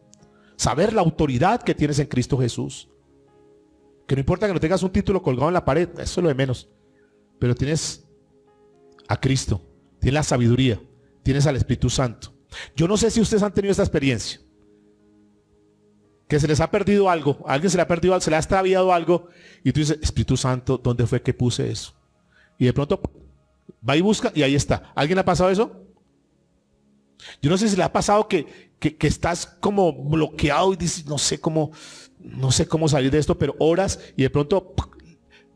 Saber la autoridad que tienes en Cristo Jesús. Que no importa que no tengas un título colgado en la pared, eso es lo de menos. Pero tienes a Cristo. Tienes la sabiduría. Tienes al Espíritu Santo. Yo no sé si ustedes han tenido esta experiencia. Que se les ha perdido algo, a alguien se le ha perdido algo, se le ha extraviado algo, y tú dices, Espíritu Santo, ¿dónde fue que puse eso? Y de pronto va y busca y ahí está. ¿Alguien le ha pasado eso? Yo no sé si le ha pasado que estás como bloqueado y dices, no sé cómo salir de esto, pero oras y de pronto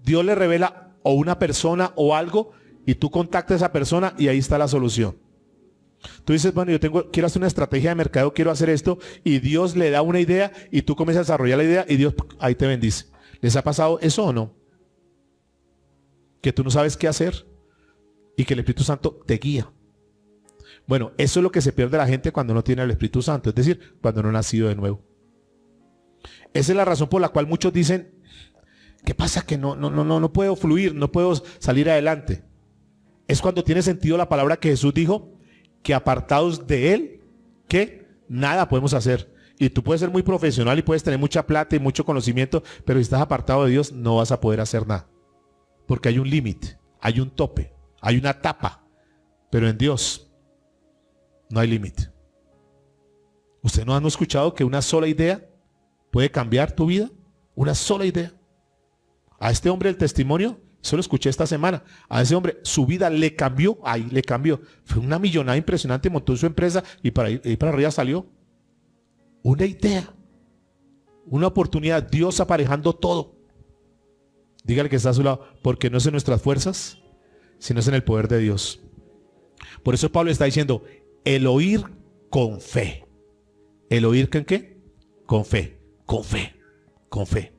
Dios le revela o una persona o algo y tú contactas a esa persona y ahí está la solución. Tú dices, bueno, quiero hacer una estrategia de mercadeo, quiero hacer esto, y Dios le da una idea y tú comienzas a desarrollar la idea y Dios ahí te bendice. ¿Les ha pasado eso o no? Que tú no sabes qué hacer y que el Espíritu Santo te guía. Bueno, eso es lo que se pierde la gente cuando no tiene el Espíritu Santo, es decir, cuando no ha nacido de nuevo. Esa es la razón por la cual muchos dicen, ¿qué pasa? Que no puedo fluir, no puedo salir adelante. Es cuando tiene sentido la palabra que Jesús dijo, que apartados de Él, que nada podemos hacer. Y tú puedes ser muy profesional y puedes tener mucha plata y mucho conocimiento, pero si estás apartado de Dios no vas a poder hacer nada. Porque hay un límite, hay un tope, hay una tapa. Pero en Dios no hay límite. ¿Usted no han escuchado que una sola idea puede cambiar tu vida? Una sola idea. A este hombre el testimonio, eso lo escuché esta semana. A ese hombre su vida le cambió, ahí le cambió. Fue una millonada impresionante, montó su empresa y para arriba salió. Una idea, una oportunidad, Dios aparejando todo. Dígale que está a su lado, porque no es en nuestras fuerzas, sino es en el poder de Dios. Por eso Pablo está diciendo, el oír con fe. ¿El oír con qué? Con fe, con fe, con fe.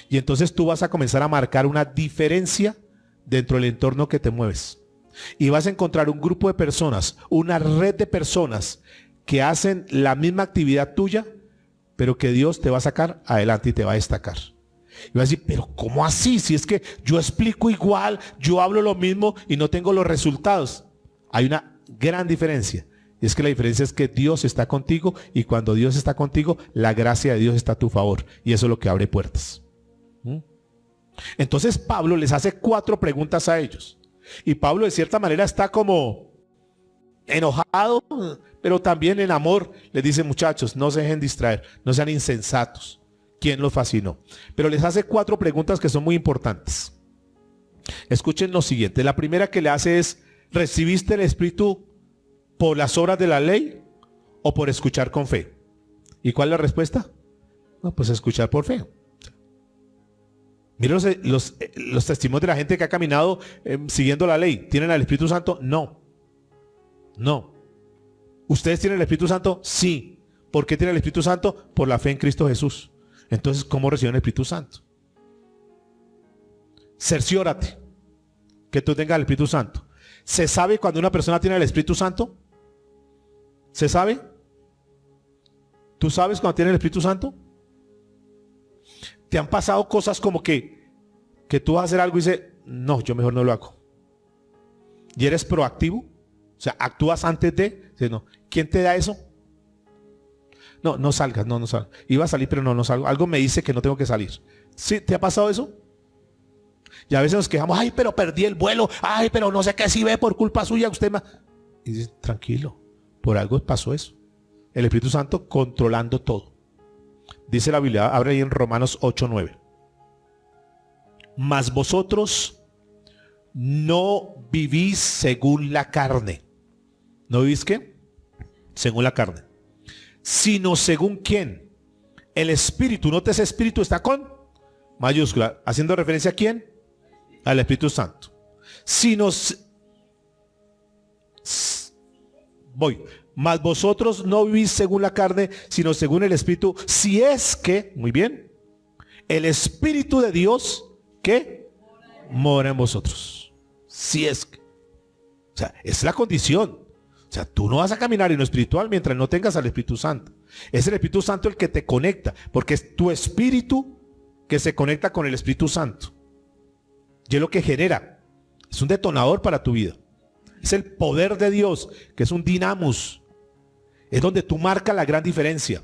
Y entonces tú vas a comenzar a marcar una diferencia dentro del entorno que te mueves. Y vas a encontrar un grupo de personas, una red de personas que hacen la misma actividad tuya, pero que Dios te va a sacar adelante y te va a destacar. Y vas a decir, pero ¿cómo así? Si es que yo explico igual, yo hablo lo mismo y no tengo los resultados. Hay una gran diferencia. Y es que la diferencia es que Dios está contigo y cuando Dios está contigo, la gracia de Dios está a tu favor. Y eso es lo que abre puertas. Entonces Pablo les hace 4 preguntas a ellos. Y Pablo de cierta manera está como enojado, pero también en amor. Les dice, muchachos, no se dejen distraer, no sean insensatos. ¿Quién los fascinó? Pero les hace 4 preguntas que son muy importantes. Escuchen lo siguiente. La primera que le hace es, ¿recibiste el Espíritu por las obras de la ley o por escuchar con fe? ¿Y cuál es la respuesta? No, pues escuchar por fe. Miren los testimonios de la gente que ha caminado siguiendo la ley. ¿Tienen al Espíritu Santo? No. No. ¿Ustedes tienen el Espíritu Santo? Sí. ¿Por qué tienen el Espíritu Santo? Por la fe en Cristo Jesús. Entonces, ¿cómo reciben el Espíritu Santo? Cerciórate que tú tengas el Espíritu Santo. ¿Se sabe cuando una persona tiene el Espíritu Santo? ¿Se sabe? ¿Tú sabes cuando tiene el Espíritu Santo? ¿Te han pasado cosas como que tú vas a hacer algo y dices, no, yo mejor no lo hago? ¿Y eres proactivo? O sea, actúas antes de... No. ¿Quién te da eso? No salgas, no salgas. Iba a salir, pero no salgo. Algo me dice que no tengo que salir. ¿Sí? ¿Te ha pasado eso? Y a veces nos quejamos, ay, pero perdí el vuelo. Ay, pero no sé qué, si ve por culpa suya usted más. Y dice, tranquilo, por algo pasó eso. El Espíritu Santo controlando todo. Dice la Biblia, abre ahí en Romanos 8:9. Mas vosotros no vivís según la carne. ¿No vivís qué? Según la carne. Sino según quién. El Espíritu. Note, ese Espíritu está con mayúscula. ¿Haciendo referencia a quién? Al Espíritu Santo. Mas vosotros no vivís según la carne, sino según el Espíritu. Si es que, muy bien, el Espíritu de Dios, ¿qué? Mora en vosotros. Si es que. O sea, es la condición. O sea, tú no vas a caminar en lo espiritual mientras no tengas al Espíritu Santo. Es el Espíritu Santo el que te conecta, porque es tu espíritu que se conecta con el Espíritu Santo. Y es lo que genera. Es un detonador para tu vida. Es el poder de Dios, que es un dinamos. Es donde tú marcas la gran diferencia.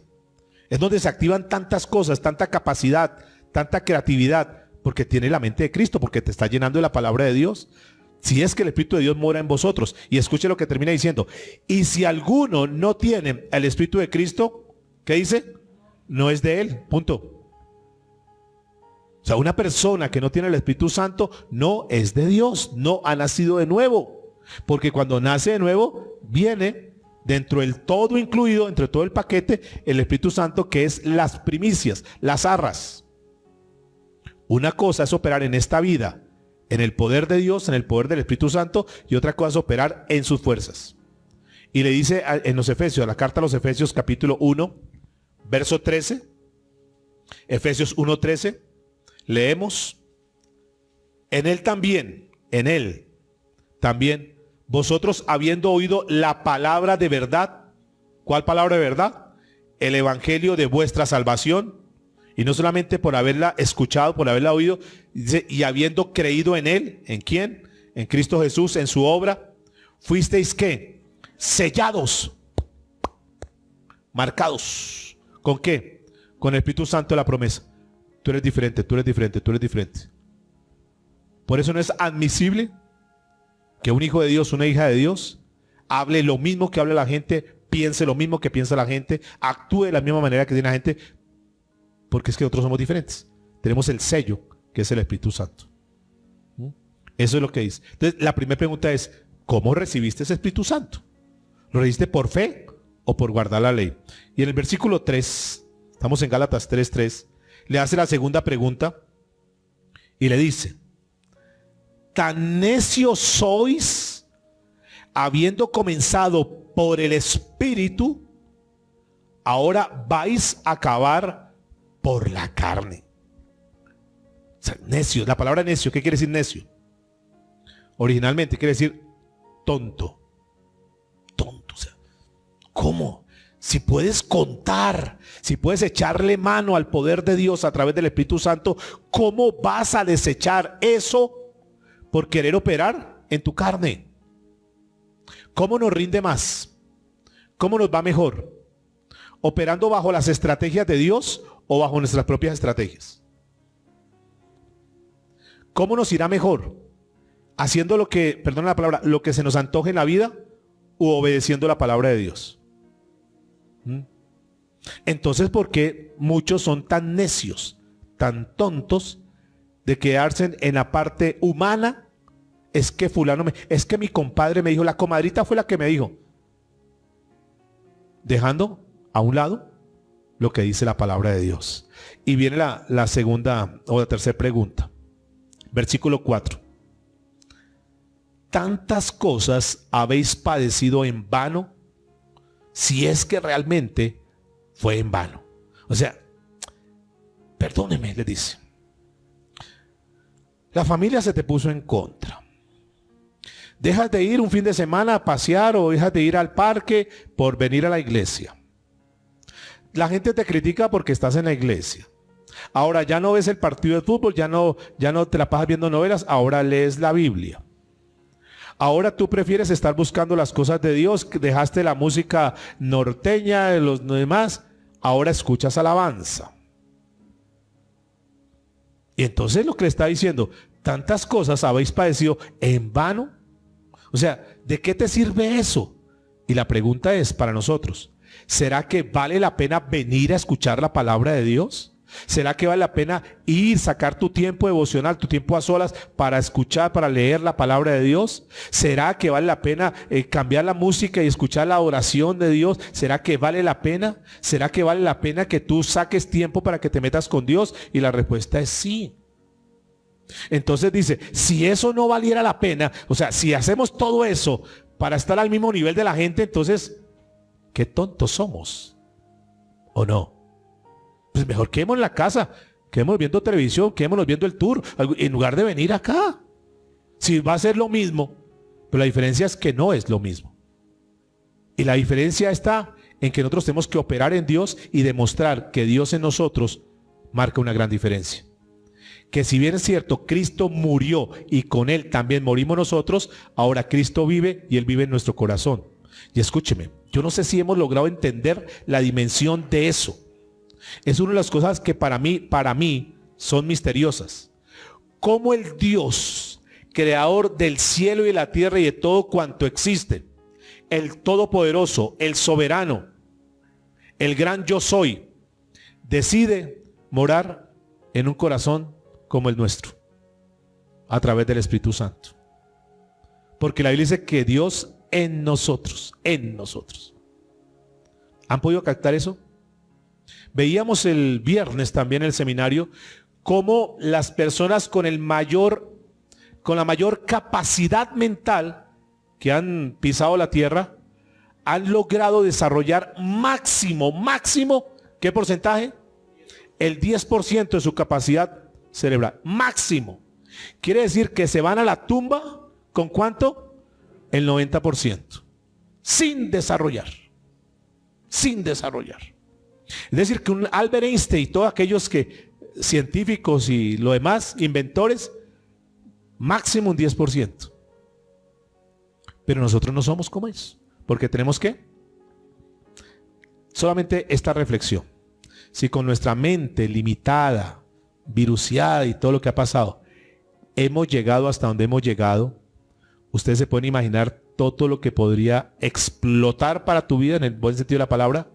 Es donde se activan tantas cosas, tanta capacidad, tanta creatividad, porque tiene la mente de Cristo, porque te está llenando de la palabra de Dios. Si es que el Espíritu de Dios mora en vosotros. Y escuche lo que termina diciendo. Y si alguno no tiene el Espíritu de Cristo, ¿qué dice? No es de él. Punto. O sea, una persona que no tiene el Espíritu Santo no es de Dios. No ha nacido de nuevo. Porque cuando nace de nuevo, viene dentro del todo incluido, dentro de todo el paquete, el Espíritu Santo, que es las primicias, las arras. Una cosa es operar en esta vida, en el poder de Dios, en el poder del Espíritu Santo, y otra cosa es operar en sus fuerzas. Y le dice en los Efesios, a la carta a los Efesios capítulo 1, verso 13, Efesios 1:13, leemos, en él también, vosotros habiendo oído la palabra de verdad. ¿Cuál palabra de verdad? El evangelio de vuestra salvación. Y no solamente por haberla escuchado, por haberla oído, dice, y habiendo creído en él. ¿En quién? En Cristo Jesús, en su obra. Fuisteis ¿qué? Sellados, marcados. ¿Con qué? Con el Espíritu Santo de la promesa. Tú eres diferente, tú eres diferente, tú eres diferente. Por eso no es admisible que un hijo de Dios, una hija de Dios, hable lo mismo que habla la gente, piense lo mismo que piensa la gente, actúe de la misma manera que tiene la gente, porque es que nosotros somos diferentes. Tenemos el sello, que es el Espíritu Santo. Eso es lo que dice. Entonces, la primera pregunta es, ¿cómo recibiste ese Espíritu Santo? ¿Lo recibiste por fe o por guardar la ley? Y en el versículo 3, estamos en Gálatas 3:3, le hace la segunda pregunta y le dice, tan necios sois, habiendo comenzado por el Espíritu, ahora vais a acabar por la carne. O sea, necio, la palabra necio, ¿qué quiere decir necio? Originalmente quiere decir tonto. Tonto, o sea, ¿cómo? Si puedes contar, si puedes echarle mano al poder de Dios a través del Espíritu Santo, ¿cómo vas a desechar eso por querer operar en tu carne? ¿Cómo nos rinde más? ¿Cómo nos va mejor? ¿Operando bajo las estrategias de Dios o bajo nuestras propias estrategias? ¿Cómo nos irá mejor? ¿Haciendo lo que, perdona la palabra, lo que se nos antoje en la vida u obedeciendo la palabra de Dios? Entonces, ¿por qué muchos son tan necios, tan tontos de quedarse en la parte humana? Es que fulano es que mi compadre me dijo, la comadrita fue la que me dijo. Dejando a un lado lo que dice la palabra de Dios. Y viene la segunda o la tercera pregunta. Versículo 4. Tantas cosas habéis padecido en vano, si es que realmente fue en vano. O sea, perdóneme, le dice. La familia se te puso en contra. Dejas de ir un fin de semana a pasear o dejas de ir al parque por venir a la iglesia. La gente te critica porque estás en la iglesia. Ahora ya no ves el partido de fútbol, ya no te la pasas viendo novelas, ahora lees la Biblia. Ahora tú prefieres estar buscando las cosas de Dios, dejaste la música norteña, de los demás, ahora escuchas alabanza. Y entonces lo que le está diciendo, tantas cosas habéis padecido en vano. O sea, ¿de qué te sirve eso? Y la pregunta es para nosotros, ¿será que vale la pena venir a escuchar la palabra de Dios? ¿Será que vale la pena ir, sacar tu tiempo devocional, tu tiempo a solas para escuchar, para leer la palabra de Dios? ¿Será que vale la pena cambiar la música y escuchar la oración de Dios? ¿Será que vale la pena? ¿Será que vale la pena que tú saques tiempo para que te metas con Dios? Y la respuesta es sí. Entonces dice, si eso no valiera la pena, o sea, si hacemos todo eso para estar al mismo nivel de la gente, entonces, qué tontos somos, ¿o no? Pues mejor quedémonos en la casa, quedémonos viendo televisión, quedémonos viendo el tour, en lugar de venir acá. Si va a ser lo mismo, pero la diferencia es que no es lo mismo. Y la diferencia está en que nosotros tenemos que operar en Dios y demostrar que Dios en nosotros marca una gran diferencia. Que si bien es cierto, Cristo murió y con Él también morimos nosotros, ahora Cristo vive y Él vive en nuestro corazón. Y escúcheme, yo no sé si hemos logrado entender la dimensión de eso. Es una de las cosas que para mí son misteriosas. Cómo el Dios, creador del cielo y de la tierra y de todo cuanto existe, el todopoderoso, el soberano, el gran yo soy, decide morar en un corazón como el nuestro, a través del Espíritu Santo. Porque la Biblia dice que Dios en nosotros. ¿Han podido captar eso? Veíamos el viernes también en el seminario cómo las personas con la mayor capacidad mental que han pisado la tierra han logrado desarrollar máximo, ¿qué porcentaje? El 10% de su capacidad cerebral, máximo. Quiere decir que se van a la tumba, ¿con cuánto? El 90%, sin desarrollar. Es decir, que un Albert Einstein y todos aquellos científicos y lo demás, inventores, máximo un 10%. Pero nosotros no somos como ellos, porque tenemos que solamente esta reflexión. Si con nuestra mente limitada, viruseada y todo lo que ha pasado, hemos llegado hasta donde hemos llegado, ustedes se pueden imaginar todo lo que podría explotar para tu vida, en el buen sentido de la palabra,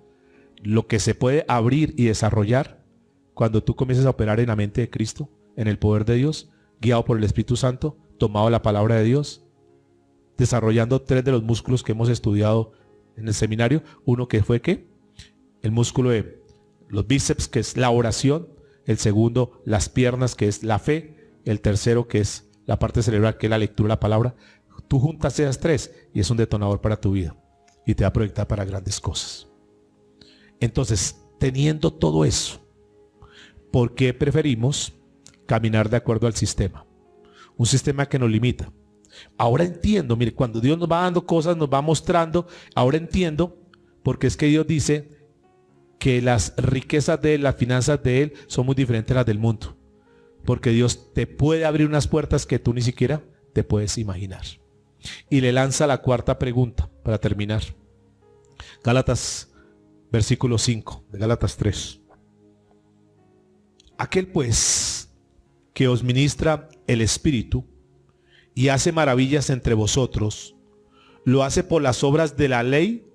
lo que se puede abrir y desarrollar cuando tú comiences a operar en la mente de Cristo, en el poder de Dios, guiado por el Espíritu Santo, tomado la palabra de Dios, desarrollando 3 de los músculos que hemos estudiado en el seminario. Uno que fue ¿qué? El músculo de los bíceps, que es la oración. El segundo, las piernas, que es la fe. El tercero, que es la parte cerebral, que es la lectura de la palabra. Tú juntas esas 3 y es un detonador para tu vida y te va a proyectar para grandes cosas. Entonces, teniendo todo eso, ¿por qué preferimos caminar de acuerdo al sistema? Un sistema que nos limita. Ahora entiendo, mire, cuando Dios nos va dando cosas, nos va mostrando, ahora entiendo, porque es que Dios dice que las riquezas de Él, las finanzas de Él, son muy diferentes a las del mundo. Porque Dios te puede abrir unas puertas que tú ni siquiera te puedes imaginar. Y le lanza la 4ª pregunta para terminar. Gálatas, versículo 5, de Gálatas 3. Aquel pues que os ministra el Espíritu y hace maravillas entre vosotros, ¿lo hace por las obras de la ley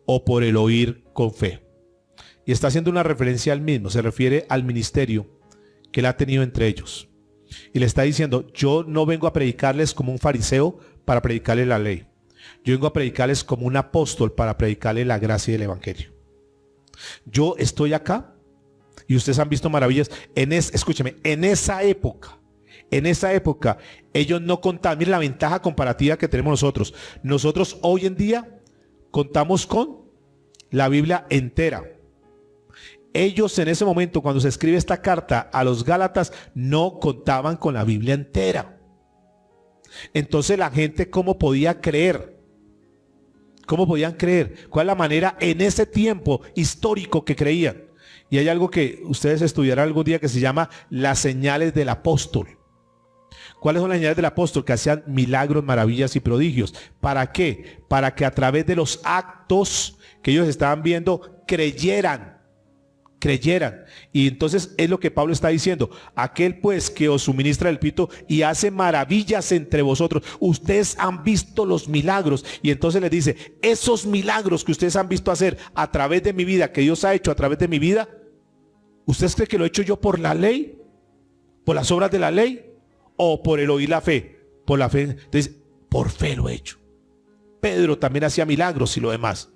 o por el oír con fe? Y está haciendo una referencia al mismo, se refiere al ministerio que él ha tenido entre ellos. Y le está diciendo, yo no vengo a predicarles como un fariseo para predicarles la ley. Yo vengo a predicarles como un apóstol para predicarles la gracia del evangelio. Yo estoy acá y ustedes han visto maravillas. Escúcheme, en esa época, ellos no contaban. Miren la ventaja comparativa que tenemos nosotros. Nosotros hoy en día contamos con la Biblia entera. Ellos en ese momento, cuando se escribe esta carta a los Gálatas, no contaban con la Biblia entera. Entonces la gente, ¿cómo podía creer? ¿Cómo podían creer? ¿Cuál es la manera en ese tiempo histórico que creían? Y hay algo que ustedes estudiarán algún día que se llama las señales del apóstol. ¿Cuáles son las señales del apóstol? Que hacían milagros, maravillas y prodigios. ¿Para qué? Para que a través de los actos que ellos estaban viendo, creyeran. Y entonces es lo que Pablo está diciendo. Aquel pues que os suministra el Espíritu y hace maravillas entre vosotros. Ustedes han visto los milagros. Y entonces les dice, esos milagros que ustedes han visto hacer a través de mi vida, que Dios ha hecho a través de mi vida, ¿ustedes creen que lo he hecho yo por la ley? ¿Por las obras de la ley? ¿O por el oír la fe? Por la fe. Entonces, por fe lo he hecho. Pedro también hacía milagros y lo demás.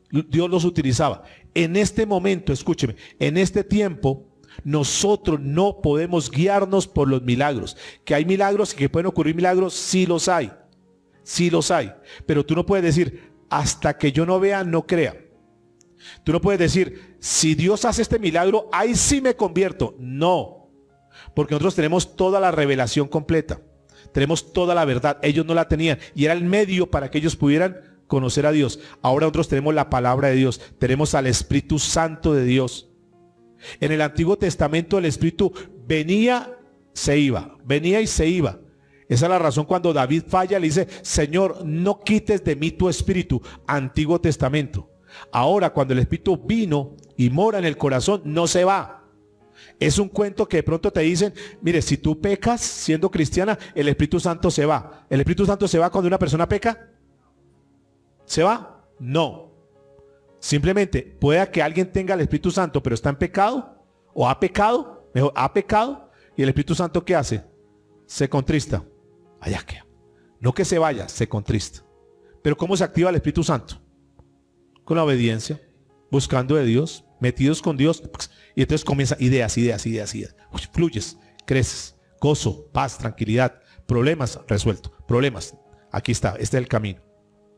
Dios los utilizaba. En este momento, escúcheme, en este tiempo, nosotros no podemos guiarnos por los milagros. Que hay milagros y que pueden ocurrir milagros, sí los hay. Sí los hay. Pero tú no puedes decir, hasta que yo no vea, no crea. Tú no puedes decir, si Dios hace este milagro, ahí sí me convierto. No. Porque nosotros tenemos toda la revelación completa. Tenemos toda la verdad. Ellos no la tenían. Y era el medio para que ellos pudieran conocer a Dios. Ahora nosotros tenemos la palabra de Dios. Tenemos al Espíritu Santo de Dios. En el Antiguo Testamento el Espíritu venía, se iba. Venía y se iba. Esa es la razón cuando David falla, le dice, Señor, no quites de mí tu Espíritu. Antiguo Testamento. Ahora cuando el Espíritu vino y mora en el corazón, no se va. Es un cuento que de pronto te dicen, mire, si tú pecas siendo cristiana, el Espíritu Santo se va. ¿El Espíritu Santo se va cuando una persona peca? ¿Se va? No. Simplemente puede que alguien tenga el Espíritu Santo, pero está en pecado, o ha pecado, mejor, ha pecado, y el Espíritu Santo ¿qué hace? Se contrista. Allá queda. No que se vaya, se contrista. Pero ¿cómo se activa el Espíritu Santo? Con la obediencia, buscando de Dios, metidos con Dios, y entonces comienza ideas. Uy, fluyes, creces, gozo, paz, tranquilidad, problemas resueltos, problemas. Aquí está, este es el camino.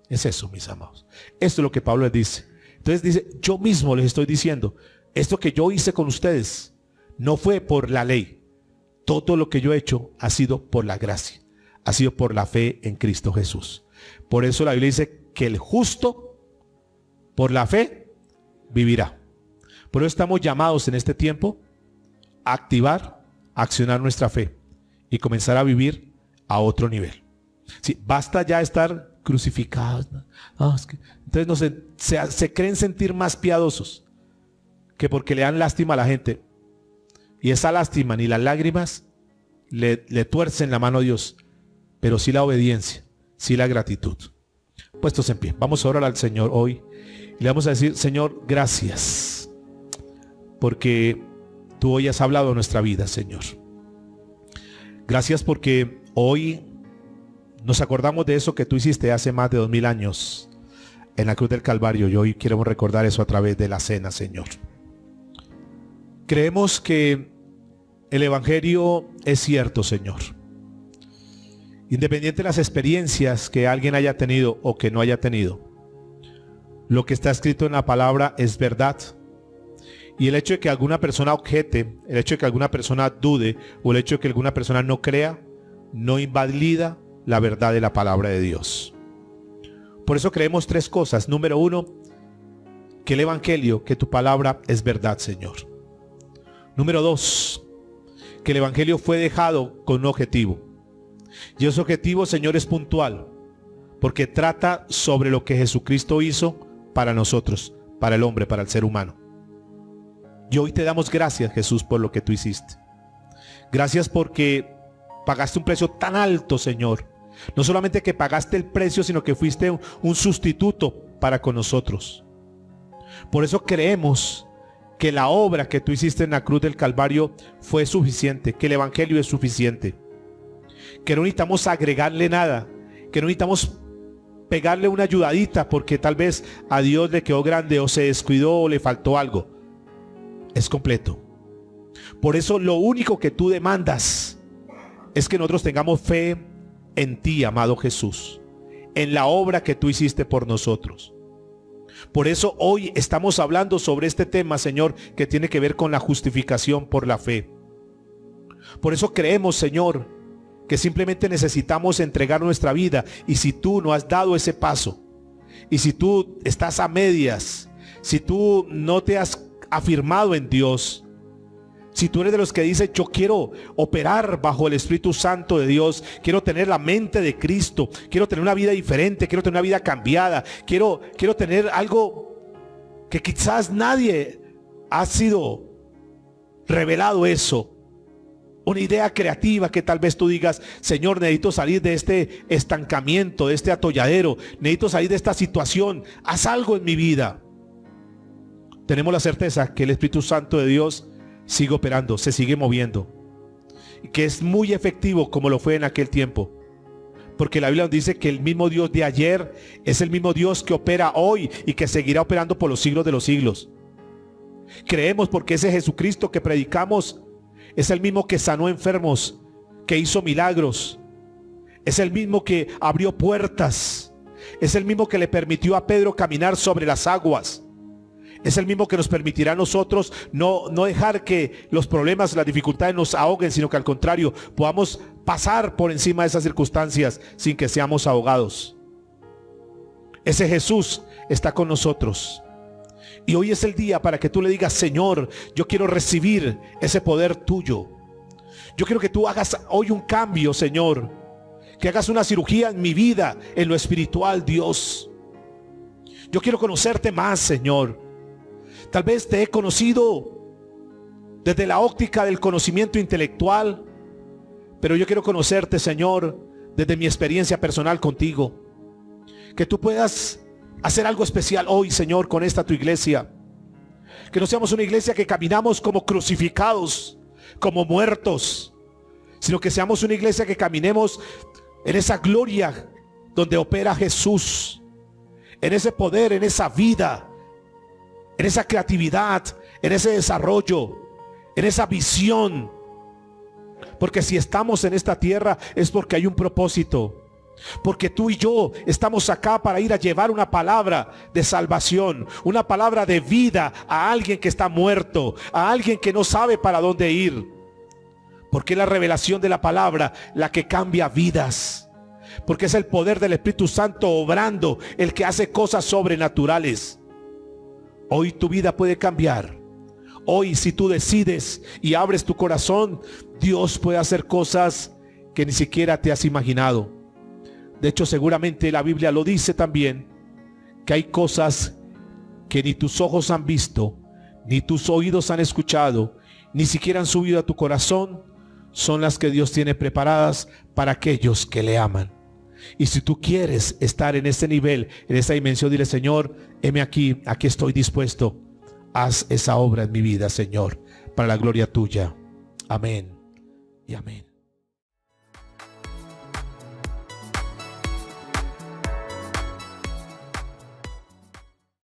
Es eso, mis amados. Esto es lo que Pablo les dice. Entonces dice, yo mismo les estoy diciendo, esto que yo hice con ustedes no fue por la ley. Todo lo que yo he hecho ha sido por la gracia, ha sido por la fe en Cristo Jesús. Por eso la Biblia dice que el justo por la fe vivirá. Por eso estamos llamados en este tiempo a activar, a accionar nuestra fe y comenzar a vivir a otro nivel. Sí, basta ya estar crucificados. No, entonces no se creen sentir más piadosos que porque le dan lástima a la gente. Y esa lástima ni las lágrimas le tuercen la mano a Dios, pero sí la obediencia, sí la gratitud. Puestos en pie, vamos a orar al Señor hoy y le vamos a decir, Señor, gracias, porque tú hoy has hablado de nuestra vida, Señor. Gracias porque hoy nos acordamos de eso que tú hiciste hace más de 2000 años en la cruz del Calvario, y hoy queremos recordar eso a través de la cena, Señor. Creemos que el Evangelio es cierto, Señor. Independiente de las experiencias que alguien haya tenido o que no haya tenido, lo que está escrito en la palabra es verdad. Y el hecho de que alguna persona objete, el hecho de que alguna persona dude o el hecho de que alguna persona no crea, no invalida la verdad de la palabra de Dios. Por eso creemos tres cosas. Número uno, que el Evangelio, que tu palabra es verdad, Señor. Número dos, que el Evangelio fue dejado con un objetivo. Y ese objetivo, Señor, es puntual, porque trata sobre lo que Jesucristo hizo para nosotros, para el hombre, para el ser humano. Y hoy te damos gracias, Jesús, por lo que tú hiciste. Gracias porque pagaste un precio tan alto, Señor. No solamente que pagaste el precio, sino que fuiste un sustituto para con nosotros. Por eso creemos que la obra que tú hiciste en la cruz del Calvario fue suficiente, que el Evangelio es suficiente, que no necesitamos agregarle nada, que no necesitamos pegarle una ayudadita porque tal vez a Dios le quedó grande o se descuidó o le faltó algo. Es completo. Por eso lo único que tú demandas es que nosotros tengamos fe en ti, amado Jesús, en la obra que tú hiciste por nosotros. Por eso hoy estamos hablando sobre este tema, Señor, que tiene que ver con la justificación por la fe. Por eso creemos, Señor, que simplemente necesitamos entregar nuestra vida. Y si tú no has dado ese paso, y si tú estás a medias, si tú no te has afirmado en Dios, si tú eres de los que dice yo quiero operar bajo el Espíritu Santo de Dios, quiero tener la mente de Cristo, quiero tener una vida diferente, quiero tener una vida cambiada, quiero tener algo que quizás nadie ha sido revelado eso, una idea creativa que tal vez tú digas, Señor, necesito salir de este estancamiento, de este atolladero, necesito salir de esta situación, haz algo en mi vida. Tenemos la certeza que el Espíritu Santo de Dios sigue operando, se sigue moviendo, y que es muy efectivo como lo fue en aquel tiempo, porque la Biblia nos dice que el mismo Dios de ayer es el mismo Dios que opera hoy y que seguirá operando por los siglos de los siglos. Creemos porque ese Jesucristo que predicamos es el mismo que sanó enfermos, que hizo milagros, es el mismo que abrió puertas, es el mismo que le permitió a Pedro caminar sobre las aguas. Es el mismo que nos permitirá a nosotros no dejar que los problemas, las dificultades nos ahoguen, sino que al contrario, podamos pasar por encima de esas circunstancias sin que seamos ahogados. Ese Jesús está con nosotros. Y hoy es el día para que tú le digas, Señor, yo quiero recibir ese poder tuyo. Yo quiero que tú hagas hoy un cambio, Señor. Que hagas una cirugía en mi vida, en lo espiritual, Dios. Yo quiero conocerte más, Señor. Tal vez te he conocido desde la óptica del conocimiento intelectual, pero yo quiero conocerte, Señor, desde mi experiencia personal contigo. Que tú puedas hacer algo especial hoy, Señor, con esta tu iglesia. Que no seamos una iglesia que caminamos como crucificados, como muertos, sino que seamos una iglesia que caminemos en esa gloria donde opera Jesús, en ese poder, en esa vida, en esa creatividad, en ese desarrollo, en esa visión. Porque si estamos en esta tierra es porque hay un propósito. Porque tú y yo estamos acá para ir a llevar una palabra de salvación, una palabra de vida a alguien que está muerto, a alguien que no sabe para dónde ir. Porque es la revelación de la palabra la que cambia vidas. Porque es el poder del Espíritu Santo obrando el que hace cosas sobrenaturales. Hoy tu vida puede cambiar. Hoy, si tú decides y abres tu corazón, Dios puede hacer cosas que ni siquiera te has imaginado. De hecho, seguramente la Biblia lo dice también, que hay cosas que ni tus ojos han visto, ni tus oídos han escuchado, ni siquiera han subido a tu corazón, son las que Dios tiene preparadas para aquellos que le aman. Y si tú quieres estar en ese nivel, en esa dimensión, dile: Señor, heme aquí, aquí estoy dispuesto. Haz esa obra en mi vida, Señor, para la gloria tuya. Amén y amén.